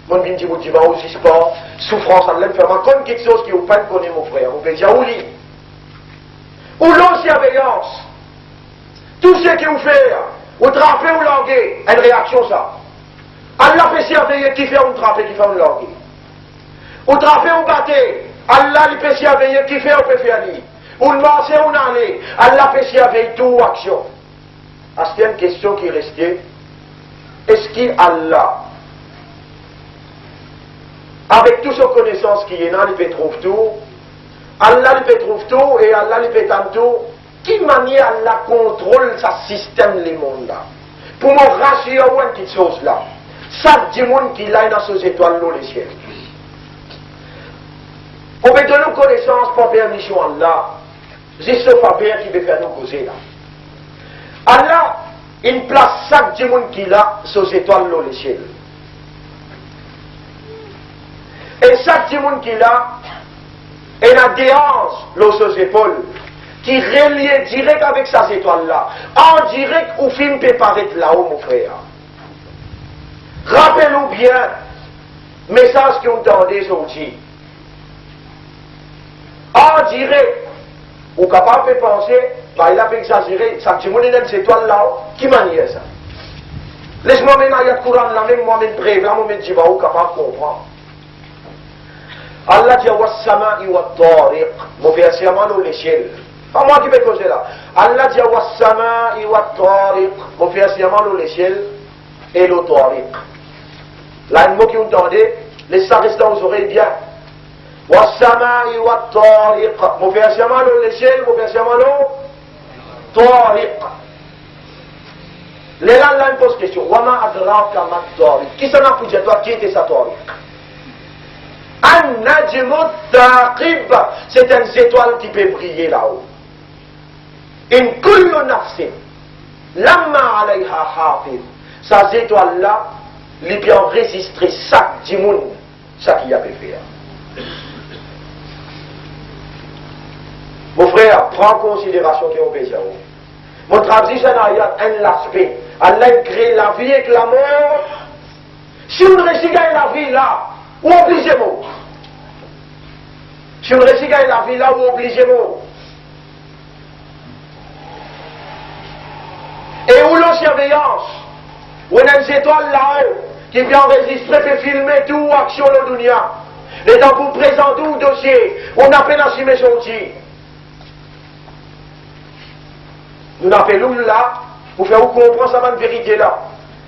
Mon vient dire, vous va aussi sport, souffrance, à l'aime faire comme quelque chose qui vous peine connaît mon frère. Vous pouvez dire, oui. Ou l'ensurveillance. Tout ce qui vous fait, vous trapez ou languez, une réaction ça. Allah peut surveiller qui fait un trapé, qui fait un languer. Vous trapez ou battez, Allah peut surveiller qui fait un peut faire lui. Ou le marché ou n'allez, Allah peut surveiller toute action. C'est une question qui est restée. Est-ce qu'Allah, avec toute sa connaissance qui est là, il peut trouver tout. Allah il peut trouver tout et Allah il peut tenter tout. Qui manière Allah contrôle sa système les mondes là. Pour me rassurer une petite chose là. Ça du monde qui là dans ces étoiles dans les ciels. On peut donner connaissance par permission Allah. C'est ce papier qui veut faire nous causer là. Allah il place ça du monde qui là sur ces étoiles dans les ciels. Et chaque monde qui là, il a des hanches sur ses épaules, qui relient direct avec ces étoiles-là. En direct, au film peut paraître là-haut, mon frère. Rappelez-vous bien, message qu'on entendait sortir. En direct, ou capable de penser, bah, il a fait exagérer, chaque monde est dans ces étoiles-là, qui manière ça? Laisse-moi maintenant, il y a le courant là, même moi-même brève, là, moi-même, je vais capable de comprendre. Allah dit was-sama'i wat-tariq, mon frère, c'est moi le ciel. Pas moi qui vais causer là. Allah dit was-sama'i wat-tariq, mon frère, c'est moi le ciel et le tariq. Là, un mot qui vous entendez, les ça reste dans vos oreilles bien. Was-sama'i wat-tariq, mon frère, c'est moi le ciel, mon frère, c'est moi le tariq. Les là, il pose question. Wama adraka mat-tariq. Qui s'en a pour dire toi, qui était sa tariq? An-najmu thaqib, c'est une étoile qui peut briller là-haut. In kullu nafsin, lamma alayha hafiz. Ces étoiles-là, les peut enregistrer ça du monde, ça qu'il y a pu faire. Mon frère, prends en considération qu'il y a un pays. Mon traduction a un aspect. Allah a créé la vie avec la mort. Si on réussit à la vie là, ou obligé mort. Si on réussit à la vie là, ou obligé mort. Et où la surveillance, où on a une étoile là-haut, qui vient enregistrer, fait filmer tout, action de dunia. Les temps pour présenter tout dossier, on a peine assumé son outil. Nous appelons là, pour faire comprendre cette vérité là.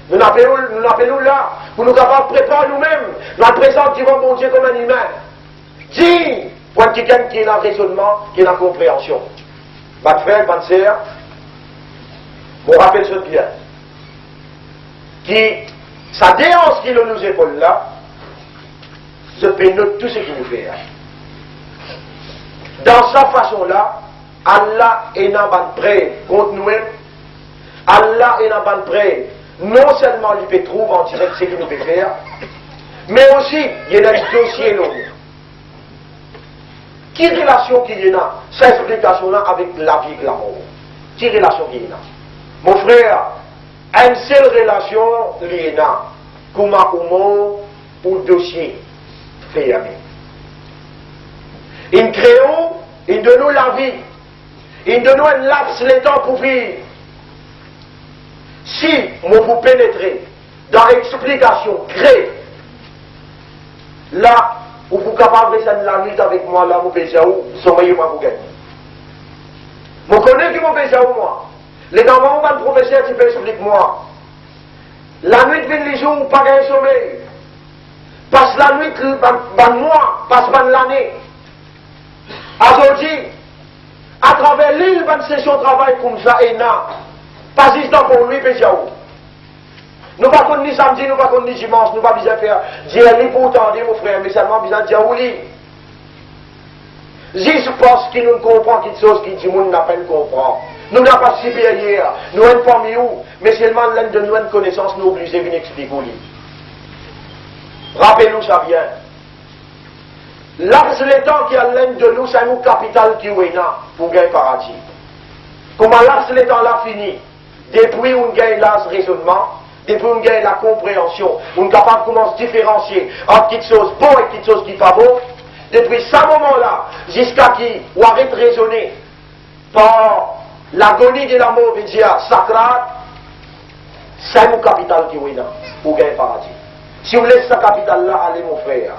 Nous appelons là, pour nous capables de préparer nous-mêmes, nous présenter devant mon Dieu comme un humain. Dis, pour quelqu'un qui est dans le raisonnement, qui est dans la compréhension. Votre frère, votre sœur, on rappelle ce bien. Qui, sa déance qui est dans nos épaules là, se pénètre tout ce qu'il nous fait. Dans sa façon là, Allah est dans le prêt contre nous-mêmes. Allah est dans le prêt. Non seulement il peut trouver en direct ce qu'il nous peut faire, mais aussi il y a un dossier long. Qui relation qu'il y a, cette explication-là avec la vie et la mort? Qui relation qu'il y a? Mon frère, une seule relation qu'il y a, comme un ou dossier fermé. Il crée, il donne la vie, il donne un laps de temps pour vivre. Si vous pénétrez dans l'explication créée, là, vous êtes capable de faire la nuit avec moi, là, vous pouvez où, sommeillez moi, vous gagnez. Je connais qui vous pouvez où, moi. Les gamins, le professeur, tu peux expliquer moi. La nuit, les jours, pas de sommeil. Passe la nuit, ban mois, passe ban l'année. Aujourd'hui, à travers l'île, ban session de travail comme ça, et là, pas juste pour lui, pouvez où. Nous ne pouvons pas ni samedi, nous ne pouvons pas ni dimanche, nous ne pouvons pas faire dire pour entendre, mon frère, mais seulement besoin de dire oui. Juste parce qu'il nous comprend quelque chose qui dit nous n'a pas comprend. Nous n'avons pas supérieur, nous avons parmi nous, mais seulement l'un de nous une connaissance, nous obligés de venir expliquer. Rappelez-nous ça bien. L'argent le temps qui a l'un de nous, c'est nous capital qui est là pour gagner paradis. Comment l'argent le temps l'a fini? Depuis on gagne l'argent raisonnement, depuis on gagne la compréhension, on est capable de commencer à différencier entre quelque chose bon et quelque chose qui n'est pas bon. Depuis ce moment-là, jusqu'à qui on arrête de raisonner par l'agonie de l'amour, veut dire sacré, c'est mon capital qui est là pour gagner paradis. Si on laisse ce capital-là aller, mon frère,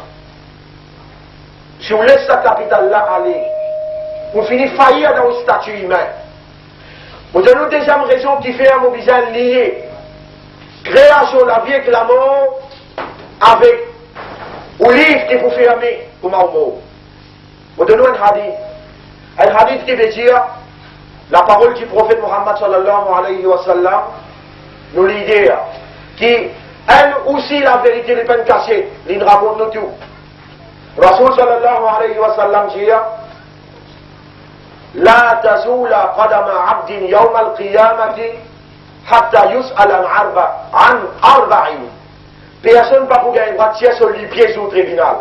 si on laisse ce capital-là aller, on finit faillir dans le statut humain. Vous avez une deuxième raison qui fait un mot bizarre lié. Création de la vie avec la mort, avec au livre qui vous fait aimer, comme un mot. Vous donnez un hadith qui veut dire la parole du prophète Muhammad sallallahu alayhi wa sallam, nous l'idée qui aime aussi la vérité des peines cachées, il raconte nous tout. Rasul sallallahu alayhi wa sallam dit لا تزول قدم عبد يوم القيامة حتى يسأل عن أربع. Personne ne peut pas gagner droit de sur les pieds au tribunal.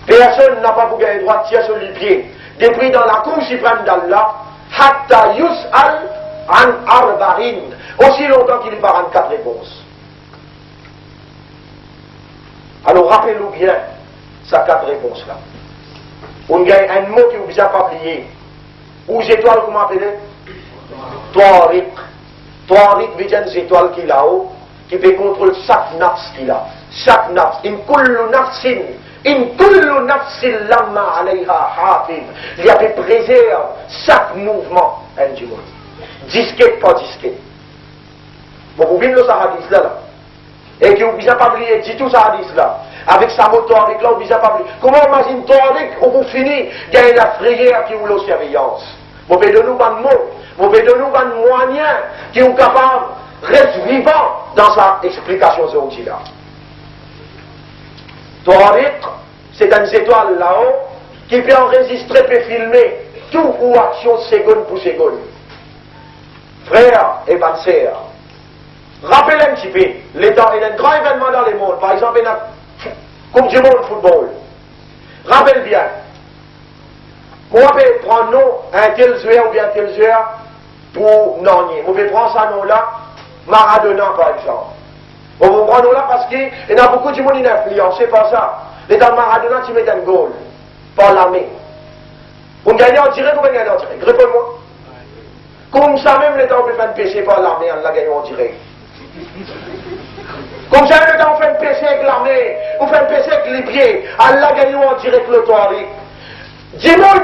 Personne n'a pas pour gagner droit de sur les pieds. Depuis dans la cour suprême d'Allah, hatta yus'al an arba'in. Aussi longtemps qu'il y aura 4 réponses. Alors rappelez-nous bien ces 4 réponses-là. On gagne un mot qui vous a pas oublié. Ou étoiles, comment appelez? Tariq. Tariq veut dire des étoiles qu'il a haut, qui peut contrôler chaque nafs qu'il a. Chaque nafs. In kullu nafsin lamma alayha hafiz. Il y a des préserve chaque mouvement, un du monde. Disquette, pas disquette. Bon, vous venez de ce hadith là. Et qui vous a pas oublié, dit tout ça hadith là. Avec sa moto, avec là, on ne pas plus. Comment imagine Tariq, où vous finissez, il y a une frayeur qui vous la surveillance. Vous pouvez donner un mot, vous pouvez donner un moyen qui est capable de rester vivant dans sa explication aujourd'hui là. Tariq, c'est une étoile là-haut qui peut enregistrer et filmer tout ou action seconde pour seconde. Frère et bonne sœur, rappelez un petit peu, il y a un grand événement dans le monde, par exemple, il y a Coupe du monde football. Rappelle bien. Vous pouvez prendre nom, un tel joueur ou bien un tel joueur pour Nanier. Vous pouvez prendre ça nom-là, Maradona par exemple. Vous prenez nom-là parce qu'il y a beaucoup de monde qui est influencé par ça. Et dans Maradona, tu mets un goal par l'armée. Vous gagnez en direct ou vous gagnez en direct? Réponds-moi. Comme ça même, les temps, on peut faire un péché par l'armée, on l'a gagné en direct. Comme ça, le temps, on fait un péché avec l'armée, on fait un péché avec les pieds, Allah gagne en direct le Tariq. Dimoun,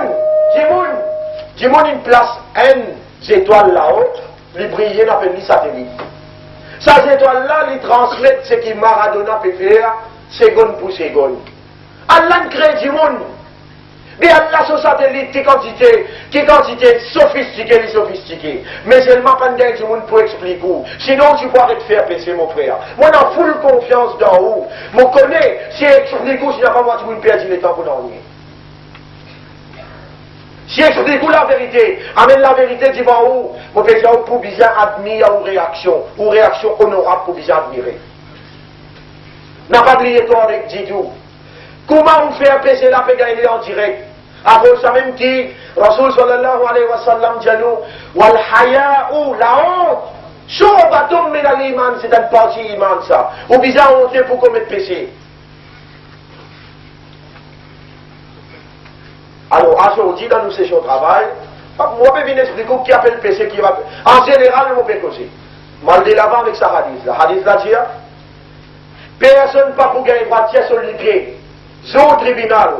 une place, une étoile là-haut, les briller, on appelle les satellites. Ces étoiles-là, les transmettent ce que Maradona peut faire, seconde pour seconde. Allah crée Dimoun. Mais Allah, son satellite, qui quantité sophistiquée. Mais seulement pendant que le monde peut expliquer. Sinon, tu pourrais te faire passer, mon frère. Moi, j'ai full confiance dans vous. Je connais, si explique, si n'a pas moi, tu peux perdre le temps pour dormir. Si explique la vérité, amène la vérité devant vous, mon père, pour bien admirer ou réaction honorable pour bien admirer. N'a pas oublié toi avec Didou. Comment on fait un PC la paix gagner en direct? Après ça même qui, Rasul sallallahu alayhi wa sallam dit nous, wal haya'u, la honte, shobatum min al-iman, c'est une partie iman ça. Ou bizarre on fait pour commettre péché. Alors, aujourd'hui, dans nos sessions de travail, moi, je vais vous expliquer qui appelle péché, qui va. En général, on peut causer. Mal de l'avant avec sa hadith. La hadith là dit, personne pas pour gagner droit sur les pieds. Au tribunal,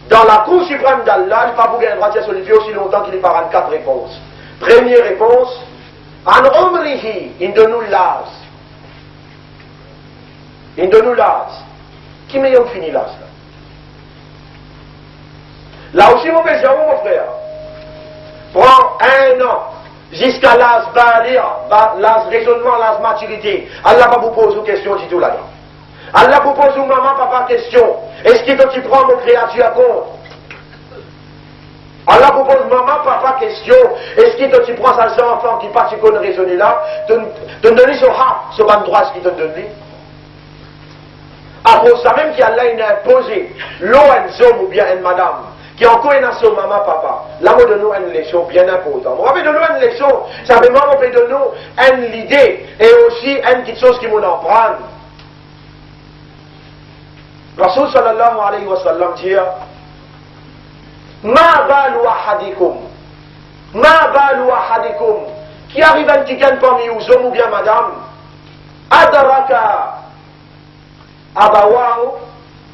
dans la Cour suprême d'Allah, il ne pas pour gagner droit sur les pieds aussi longtemps qu'il y aura 4 réponses. Première réponse, en omrihi, in de nous l'as. In de nous l'as. Qui m'ayons fini l'as là? Là aussi, mon père, mon frère, prends 1 an jusqu'à l'âge balir, l'âge raisonnement, l'âge maturité. Allah va vous poser une question du tout là-dedans. Allah vous pose maman, papa question. Est-ce que tu prends mon créature à compte? Allah vous pose maman, papa question. Est-ce que tu prends ces enfants qui pas tu connais raisonner là, te donner ce ban droit ce qui te donne lui? Après ça même qu'Allah il a imposé l'eau un homme ou bien une madame qui ont encore une nation maman, papa. Là, on donne nous une leçon bien importante. On va donner une leçon, ça veut dire qu'on peut donner une idée et aussi une petite chose qui m'en en prend. Rasul sallallahu alayhi wa sallam dit Ma balu ahadikum, ma balu ahadikum, qui arrive un petit gain parmi vous, homme ou bien madame, adaraka abawahu,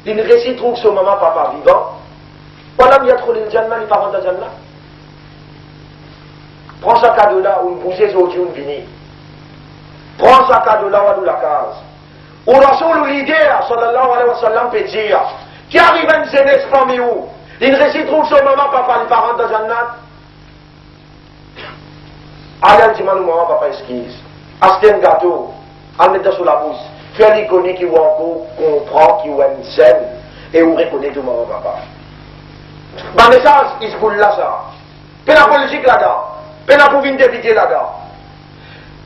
il récite trouve son maman, papa vivant. Voilà, il y a trop de Jannah, les parents de Jannah. Prends ce cadeau-là, ou une bougie, ou une vini. Prends ce cadeau-là, ou la case. Ou Rasoul l'idée, sallallahu alayhi wa sallam, peut dire, qui arrive à une jeunesse parmi vous, il récite trouve son maman, papa, les parents de Jannah. Allez, dis-moi, maman, papa, esquisse. Achetez un gâteau, en mettant sur la bouche. Fais l'icône qui vous encore comprend, qui vous aime zen, et vous reconnaissez tout maman, papa. Dans le sens, il se boule là, ça. Puis la politique là-dedans. Puis la pouvine d'éviter là-dedans.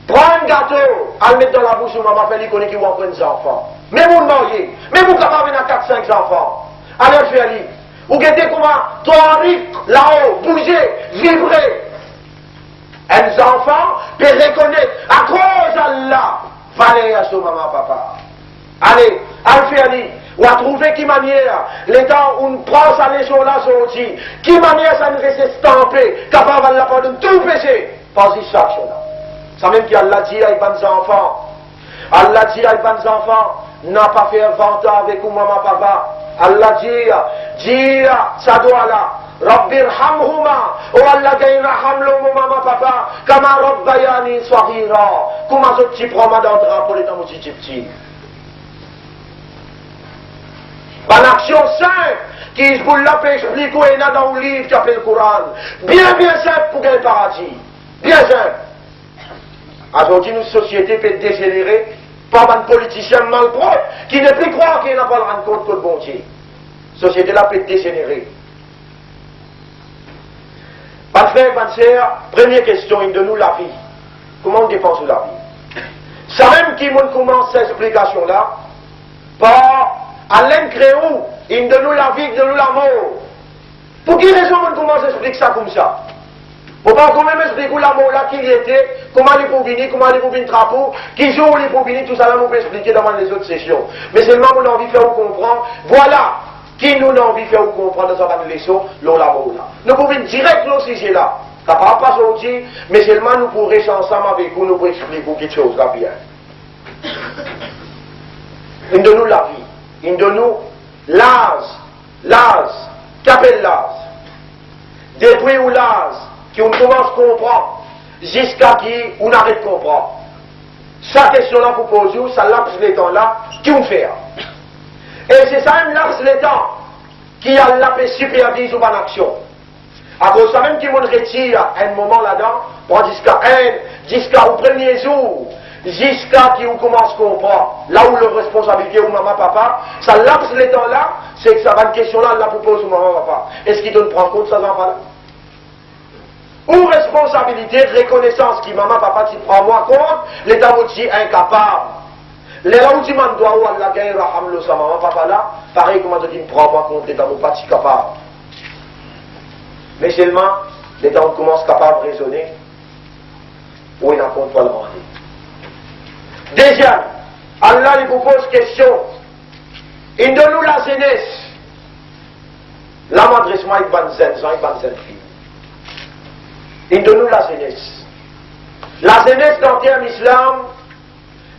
Prends un gâteau, à le mettre dans la bouche de maman, fait l'icône qui vous en des enfants. Mais vous mariez, mais vous capable à 4-5 enfants. Allez faire lui. Vous guettez comment, toi, là-haut, bouger, vibrer. Un enfant peut reconnaître, à cause d'Allah, fallait à son maman, papa. Allez, allez faire lui. Ou à trouver qui manière, les temps où on prend sa légion là sorti, qui manière ça nous reste stampé, capable de la pardonner tout péché, pas y chaque chose là. Ça même qu'Allah dit à les bons enfants, Allah dit à les bons enfants, n'a pas fait un ventre avec vous maman papa. Allah dit, ça doit là, Rabbir hamhuma, ou Allah gagne hamlo maman papa, kama rabbayani sahira, comment ce petit prend ma d'entre pour les temps où tu petit. Une action simple qui se boule la paix explique où il y a dans le livre qui appelle le Coran. Bien simple pour gagner le paradis. Bien simple. Aujourd'hui, notre société peut dégénérer par un politicien malpropre qui ne peut croire qu'il n'a pas le rendre compte que le bon Dieu. La société là peut dégénérer. Pas de frère, pas de sœur, première question, il de nous la vie. Comment on défend sur la vie? Ça même qui commence cette explication là par Alain Créou, il de nous la vie, de nous la mort. Pour quelle raison on commence à expliquer ça comme ça? Pour pas quand même expliquer la mort là, qui il était, comment il faut venir, comment il faut venir trapeau, qui joue il faut venir, tout ça là, on peut expliquer dans les autres sessions. Mais seulement on a envie de faire vous comprendre, voilà, qui nous a envie de faire vous comprendre dans cette leçon, l'on la mort là. Nous pouvons direct dans ce sujet là. Ça ne va pas sortir, mais seulement nous pourrons rester ensemble avec vous, nous pourrons expliquer quelque chose là bien. Il de nous la vie. Il de nous l'âge, qu'appelle l'âge. Depuis où l'âge, qui on commence à comprendre, jusqu'à qui on arrête de comprendre. Cette question-là pour poser, ça laps le temps là, qui on fait. Et c'est ça même laps le temps, qui a la paix supervise ou en action. À cause de ça même qui m'en retire un moment là-dedans, pour jusqu'à au premier jour, jusqu'à qui on commence à comprendre, là où la responsabilité ou maman, papa, ça lapse les temps là, c'est que ça va une question là, la propose ou maman, papa. Est-ce qu'il te prend compte de ça, enfants là? Ou responsabilité, reconnaissance qui maman, papa, tu prends moi compte, l'état vous dit incapable. Les là où tu m'en dois, où Allah gagne, raham sa maman, papa là, pareil, comment tu dis, prends-moi compte, t'es dans mon pas si capable. Mais seulement, les temps où commence capable de raisonner, où il n'a compte pas le rendre. Deuxième, Allah lui pose question. Il donne nous la jeunesse. Là, m'adresse-moi avec bonne zen, avec bonne zen fille. Il donne nous la jeunesse. La jeunesse dans le terme islam,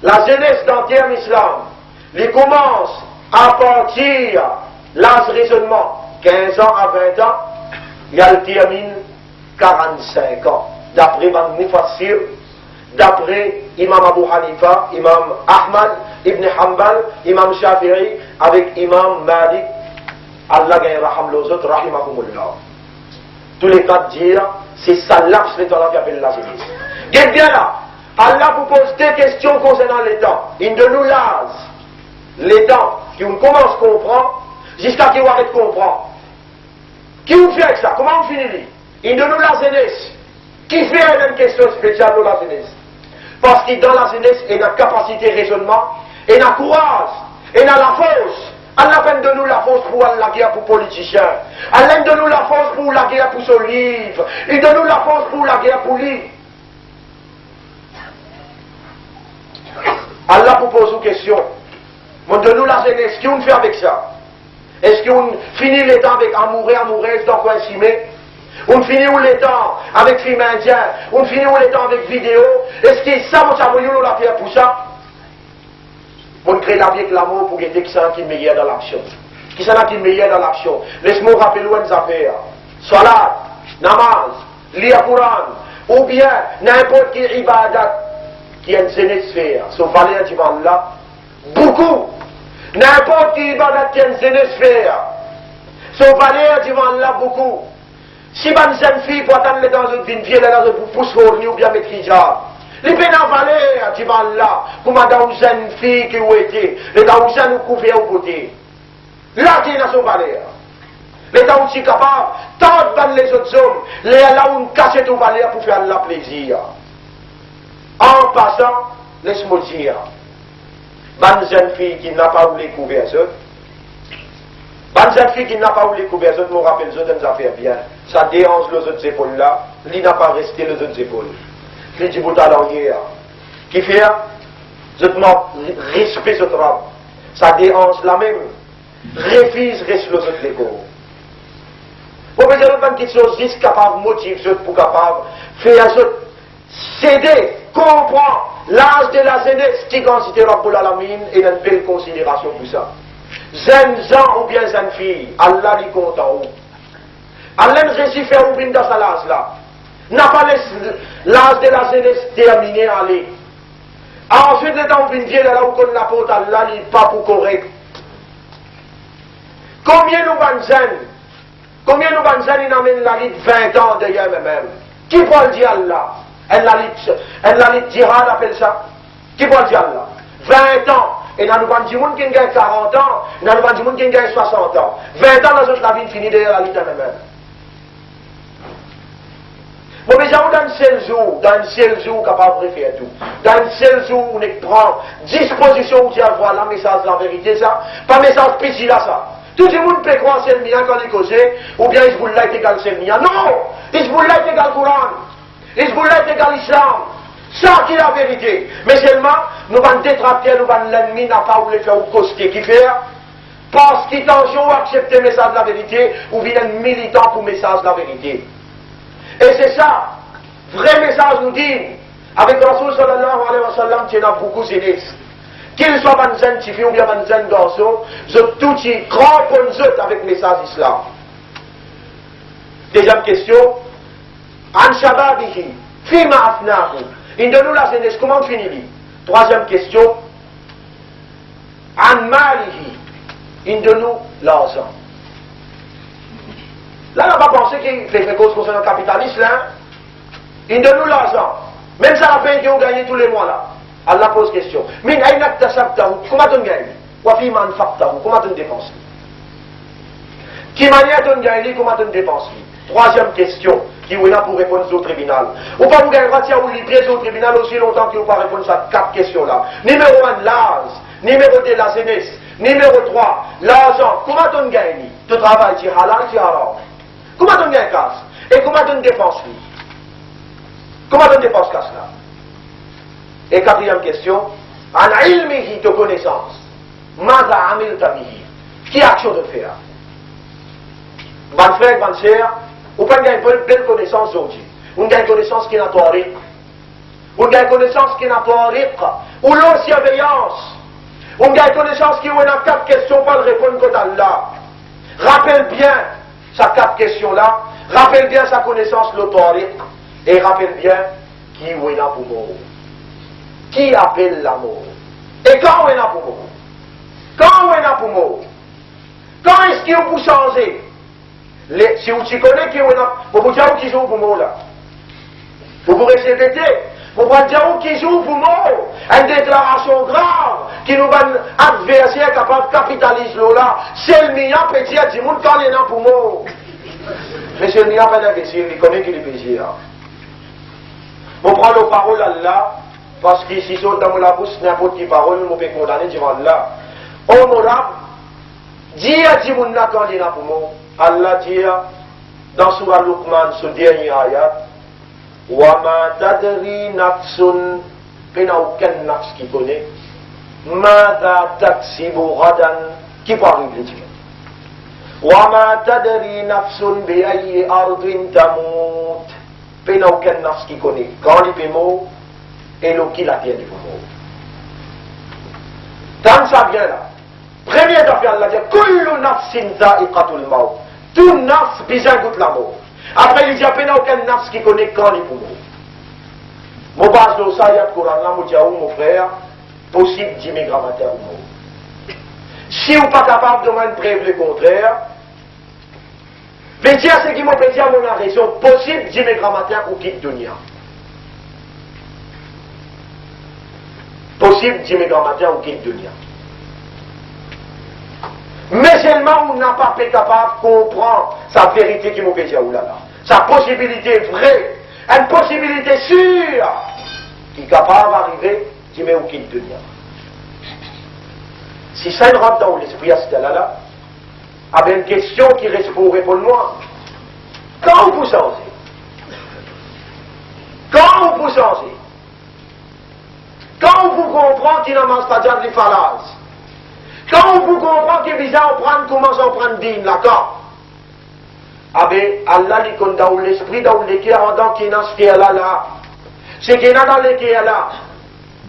la jeunesse dans le terme islam, il commence à partir l'âge raisonnement, 15 ans à 20 ans, il termine 45 ans. D'après Imam Mufassir, d'après Imam Abu Hanifa, Imam Ahmad, Ibn Hanbal, Imam Shafi'i, avec Imam Malik, Allah gagne raham les autres, rahimahumullah. Tous les cas de dire, c'est ça laps le temps qui appelle la jeunesse. Bien bien là, Allah vous pose des questions concernant les temps. Il de nous l'âge, les temps, qui on commence à comprendre, jusqu'à qui on arrête de comprendre. Qui vous fait avec ça? Comment on finit? Il de nous la jeunesse. Qui fait une question spéciale de la jeunesse? Parce que dans la jeunesse, il y a une capacité de raisonnement, il y a courage, il y a la force. Allah peine de nous la force pour la guerre pour politiciens. Allah donne nous la force pour la guerre pour son livre. Il donne nous la force pour la guerre pour lui. Allah vous pose une question. Donne-nous la jeunesse. Qu'est-ce qu'on fait avec ça? Est-ce qu'on finit les temps avec amoureuse dans quoi simé? On finit où les temps avec film indien? On finit où les temps avec vidéo? Est-ce que ça, vous savez, la pierre pour ça? On crée la vie avec l'amour pour guetter qui s'en qui est meilleur dans l'action. Qui s'en qui est meilleur dans l'action. Laisse-moi rappeler où on affaires. Salat, namaz, lire Coran, ou bien n'importe quelle ibadat qui est une jeunesse faire. Sauf valeur du vent là, beaucoup. N'importe quelle ibadat qui est une jeunesse faire. Sauf valeur du vent là, beaucoup. Si une jeune fille pour attendre dans une vieille, dans une pousse fournie ou bien mettre hijab. Les peines en valeur, tu vas là, comme dans une jeune fille qui a été, les dans une jeune couvert au côté. Là, tu es dans son valeur. Les dans où tu es capable, tant dans les autres hommes, les là où on cache ton valeur pour faire la plaisir. En passant, laisse-moi dire, une jeune fille qui n'a pas voulu couvrir ça, une jeune fille qui n'a pas voulu couvrir ça, me rappelle ça dans les affaires bien. Ça dérange les autres épaules là, il n'a pas resté les autres épaules. Qui dit vous hier, qui fait, je te respect ce travail. Ça dérange la même. Refuse, reste le autre l'écho. Vous pouvez dire une petite chose, juste capable, motive, pour capable, faire céder, comprendre l'âge de la jeunesse qui considère pour la mine et une belle considération pour ça. Jeunes gens ou bien jeunes filles, Allah les compte en haut. Allah ne réussit faire ouvrir dans sa l'âge là. N'a pas l'âge de la jeunesse terminé à aller. Ensuite, les temps viennent dire là où on la porte Allah, il n'est pas pour correct. Combien nous van jeunes, ils amènent la lit 20 ans derrière eux-mêmes? Qui peut le dire Allah? Elle la lit djihad appelle ça. Qui peut le dire Allah? 20 ans. Et dans nous van du monde qui gagne 40 ans, et dans nous van du monde qui gagne 60 ans. 20 ans dans la vie finie derrière la lit eux-mêmes. Bon, mais j'avoue, dans un seul jour, capable de faire tout. Dans un seul jour, on prend disposition où tu as voir la message de la vérité, ça. Pas message petit là, ça. Tout le monde peut croire c'est le mien quand il cause, ou bien Hezbollah est égal c'est le mien. Non! Hezbollah est égal Coran. Hezbollah est égal Islam. Ça qui est la vérité. Mais seulement, nous allons détracter, nous allons l'ennemi, n'a pas voulu faire au coster qui fait. Parce qu'il tension à accepter le message de la vérité, ou bien un militant pour le message de la vérité. Et c'est ça, vrai message nous dit, avec Rasoul sallallahu alayhi wa sallam, qui est dans beaucoup de jeunesse. Qu'il soit banzen tifi ou bien banzen garçon, je tout y cramponne avec le message islam. Deuxième question, An shababihi, fima afnahu. Il donne nous la jeunesse, comment on finit? Troisième question, An malihi, il donne nous l'argent. Là, on n'a pas pensé qu'il fait cause concernant le capitalisme, là. Il donne nous l'argent. Même ça, la paye qu'ils ont gagné tous les mois, là. Allah pose question. Mais comment tu gagnes? Comment tu dépenses? Qui manière tu gagnes? Comment tu dépenses? Troisième question, qui qui est là pour répondre au tribunal. Ou pas vous gagner ou libérer au tribunal aussi longtemps que vous pas répondre à 4 questions-là. Numéro 1, l'âge. Numéro 2, la jeunesse. Numéro 3, l'argent. Comment tu gagnes? Tu travailles, tu halal, tu haram. Comment tu gagnes casse? Et comment tu dépenses? Comment tu dépenses casse là? Et 4e question, en ilmihi de connaissance. Maza amil tabihi. Qui a action de faire? Ban frère, ban sœur, ou pas gagner pleine connaissance aujourd'hui. On gagne connaissance qui n'a pas rique. On gagne connaissance qui n'a pas rique. Ou l'eau surveillance. On gagne connaissance qui a 4 questions pas de répondre que Allah. Rappelle bien sa 4 questions-là. Rappelle bien sa connaissance l'autorité. Et rappelle bien qui est là pour mourir. Qui appelle l'amour? Et quand on est là pour mourir? Quand on est là pour mourir? Quand est-ce qu'il faut changer? Si vous connaissez qui est là, vous pouvez dire qui joue pour mourir là. Vous pourrez répéter. Vous pouvez dire qui joue pour mourir. Une déclaration grave qui nous va adversaire capable de capitaliser là. C'est le mien petit à 10 monde quand il est là pour mourir. Mais c'est le mien pas d'imbécile, il connaît qu'il est plaisir. Vous prenez les paroles à Allah. Parce que si sont dans la bouche, n'importe qui parole, nous pouvons condamner devant Allah. Honorable, dis à Timouna quand il est là pour moi. Allah dit dans Surah Luqman, ce dernier ayat, wa ma tadri nafsun, il n'y a aucun nafs qui connaît, mada taksibu ghadan, qui peut arriver dire. Wa ma tadri nafsun bi ayyi ardin tamut, il n'y a aucun nafs qui connaît. Quand il peut mourir, et l'eau qui la tient du pouvoir. Quand ça vient là, première affaire, Allah dit kullu nafsin za'iqatul maut. Tout nafs besoin goûte la mort. Après, il dit il n'y a aucun nafs qui connaît quand il peut mourir. Mon base de ça, il y a le Coran là, mon frère, possible d'aimer grammaire ou mort. Si vous n'êtes pas capable de me preuve le contraire, mais dire ce qui m'a dit à mon raison, possible d'aimer grammaire ou quitte dunya. Possible d'aimer grammaire ou quitte dunya. Mais seulement on n'a pas été capable de comprendre sa vérité qui m'a dit à oulala. Sa possibilité vraie, une possibilité sûre, qui est capable d'arriver d'aimer ou quitte dunya. Si ça rentre dans l'esprit à ce là, avec une question qui reste pour répondre-moi. Quand vous changez? Quand vous changez? Quand vous comprenez qu'il n'a pas de l'effalage? Quand vous comprenez qu'il vise à prendre, commence à prendre dîme, d'accord? Ah ben, Allah lui compte dans l'esprit, dans l'équerre, dans qui n'a ce qu'il y a là. C'est qu'il y a dans l'équerre là.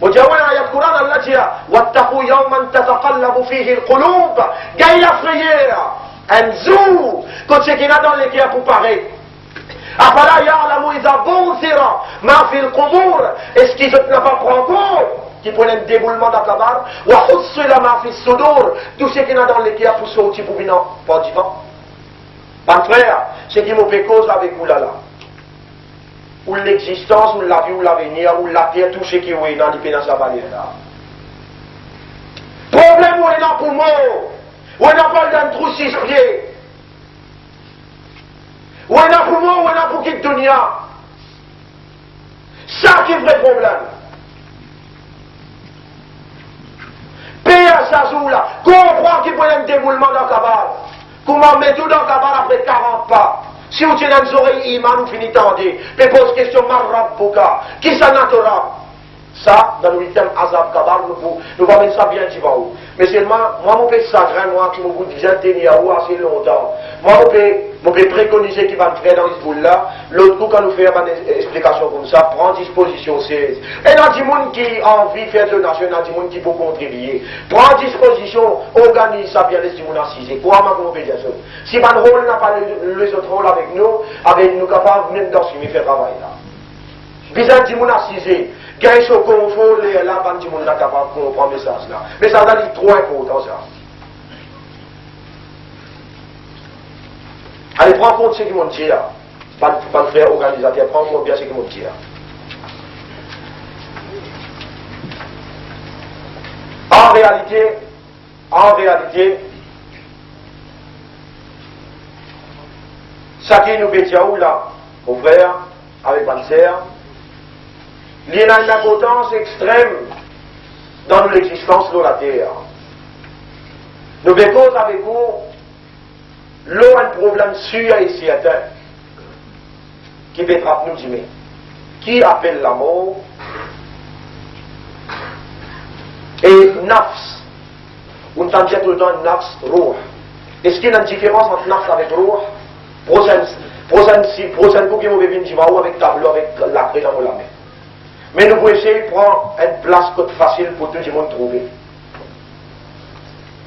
وجاءنا آيات القرآن التي واتقوا يوما تتقلب فيه القلوب جاي frayeur un jour quand c'est qu'il y a dans les cœurs pour paraître أفلا يعلم إذا بوثر ما في القبور est-ce qu'ils ne pas prendre compte qui prennent un déboulement d'accabar وحصل ما في الصدور tout ce qu'il y a dans les cœurs pour sortir pour venir pas du temps mon frère c'est qui me fait cause avec vous là ou l'existence, ou la vie, ou l'avenir, ou la terre, tout ce qui est dans les finances à valer là. Problème où est là pour moi, où est là pas d'un trou 6 pieds, où est là pour moi, où est là pour quitter dunya. Ça qui est vrai problème. Payer à sa joue là, comprendre qu'il faut un déboulement dans le cabal. Comment mettre tout dans le cabal après 40 pas. Si vous tenez les oreilles, iman, vous finissez tendre. Puis pose question, Marrabbouka, qui ça n'a Torah? Ça, dans le 8e Azab Kabar, nous allons mettre ça bien devant vous. Mais seulement, moi, je peux sagrin, moi, qui me dis tenir assez longtemps. Moi, je peux préconiser qu'il va me faire dans ce boule là. L'autre coup, quand nous faisons une explication comme ça, prend disposition 16. Et il y a des gens qui ont envie de faire donation, il y a des gens qui peuvent contribuer. Prends disposition, organise ça bien, les gens assisés. Quoi, ma compétition? Si mon rôle n'a pas les autres rôles avec nous capables même dans ce qui fait travail là. Bizarre, des gens assisés. Gagne ce confort, là, quand tu n'es pas capable de comprendre le message là. Mais ça va être trop important ça. Allez, prends compte ce qui m'ont dit là. Pas de frère organisateur, prends compte bien ce qui m'ont dit là. En réalité, ça qui nous fait là, mon frère, avec ma sœur, il y a une importance extrême dans l'existence de la terre. Nous verrons avec vous, l'eau a un problème sûr et certain qui peut frapper nous dire, qui appelle la mort et nafs. On entend dire tout le temps nafs, ruh. Est-ce qu'il y a une différence entre nafs avec ruh? Prochaine coup qui m'a venir avec tableau, avec la clé dans la main. Mais nous pouvons essayer de prendre une place facile pour tout le monde trouver.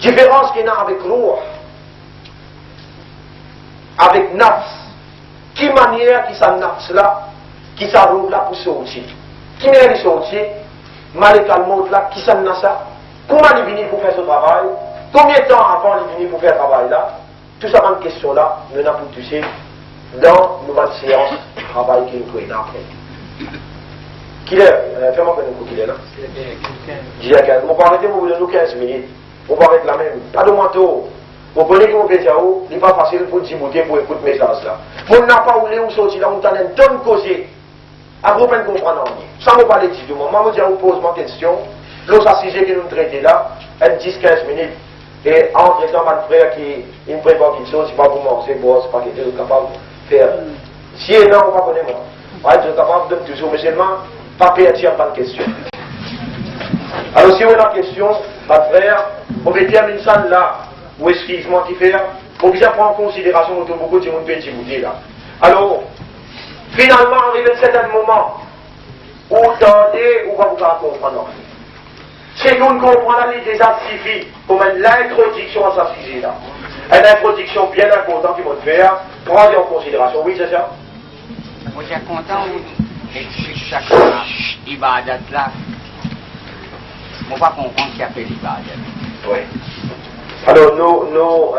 Différence qu'il y a avec ruh, avec nafs. Qui manière qui ça nafs là, qui ça ruh là pour sortir? Qui manière de sortir? Malekal Maut là, qui ça n'a ça? Comment il vient pour faire ce travail? Combien de temps avant il vient pour faire ce travail là? Tout ça, cette question là, nous n'avons pas touché dans notre séance de travail qui nous connaît après. Qui est? Fais-moi connaître qui est là. J'y ai 15. On va arrêter pour vous donner 15 minutes. On va arrêter la même. Pas de manteau. Vous connaissez que mon pétier, il n'est pas facile pour Djibouti pour écouter mes messages là. On n'a pas voulu où sortir là, on t'a une tonne causer. Après, on peut comprendre. Sans vous parler du moment, moi, je vous pose ma question. L'autre sujet que nous traitons là, 10-15 minutes. Et entre temps, mon frère qui me prépare quelque chose, c'est pas pour manger, c'est pas quelque chose capable de faire. Si et non, on ne va pas connaître moi. Je suis capable de toujours, mais seulement, pas perdre pas de question. Alors, si on a une question, mon frère, on va terminer ça là, ou excuse-moi qui fait, on va prendre en considération que beaucoup de monde peut Djibouti là. Alors, finalement, on arrive à un certain moment où tendez, où va vous comprendre. C'est que nous comprenons l'idée ça suffit comme une introduction à ce sujet-là. Une introduction bien importante qu'il faut faire, prendre en considération. Oui, c'est ça? Moi, je suis content d'expliquer chaque ibadat là. Je ne pas comprendre qui a fait l'ibadat. Oui. Alors, nous,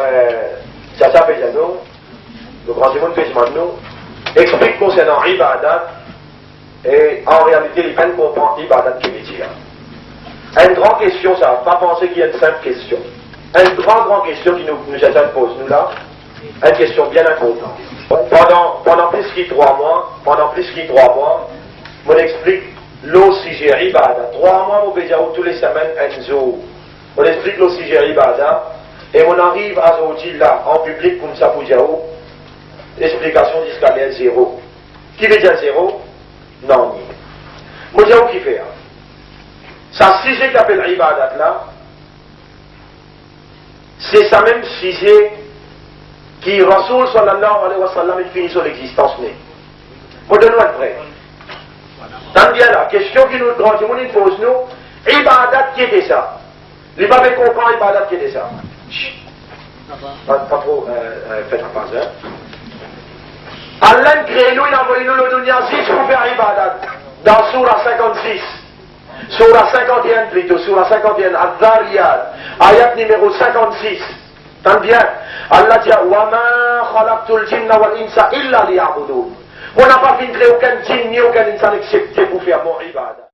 ça s'appelle nous, grand monde que nous, explique concernant ibadat, et en réalité, il faut comprendre ibadat qui veut dire. Une grande question, ça, pas penser qu'il y a une simple question. Une grande question qui nous pose, nous là, une question bien importante. Pendant plus que 3 mois, on explique l'eau sujet ibadat. 3 mois, on peut dire tous les semaines, un jour. On explique l'eau sujet ibadat, et on arrive à sortir là, en public, comme ça, pour dire, l'explication jusqu'à l'air 0. Qui veut dire 0? Non, ni. Moi, je dis qui fait. Ça, sujet qui appelle ibadat là, c'est ça même sujet qui Rasoul sallallahu alayhi wa sallam il finit sur l'existence. Moi, donne-nous un prêt. Tant bien là, question qui nous pose nous, ibadat qui était ça? Les babes comprennent ibadat qui était ça. Pas trop, faites attention. Allah crée nous, il a envoyé nous le dunya 6 pour faire ibadat. Dans Surah 56. Surah 51 plutôt, Surah 51, Al-Dhariyat, ayat numéro 56. Tant bien, Allah dit, wa ma khalaqtul jinna wal insa illa liya'budun. On n'a pas fait créer aucun djinn ni aucun insan excepté pour faire mon ibadah.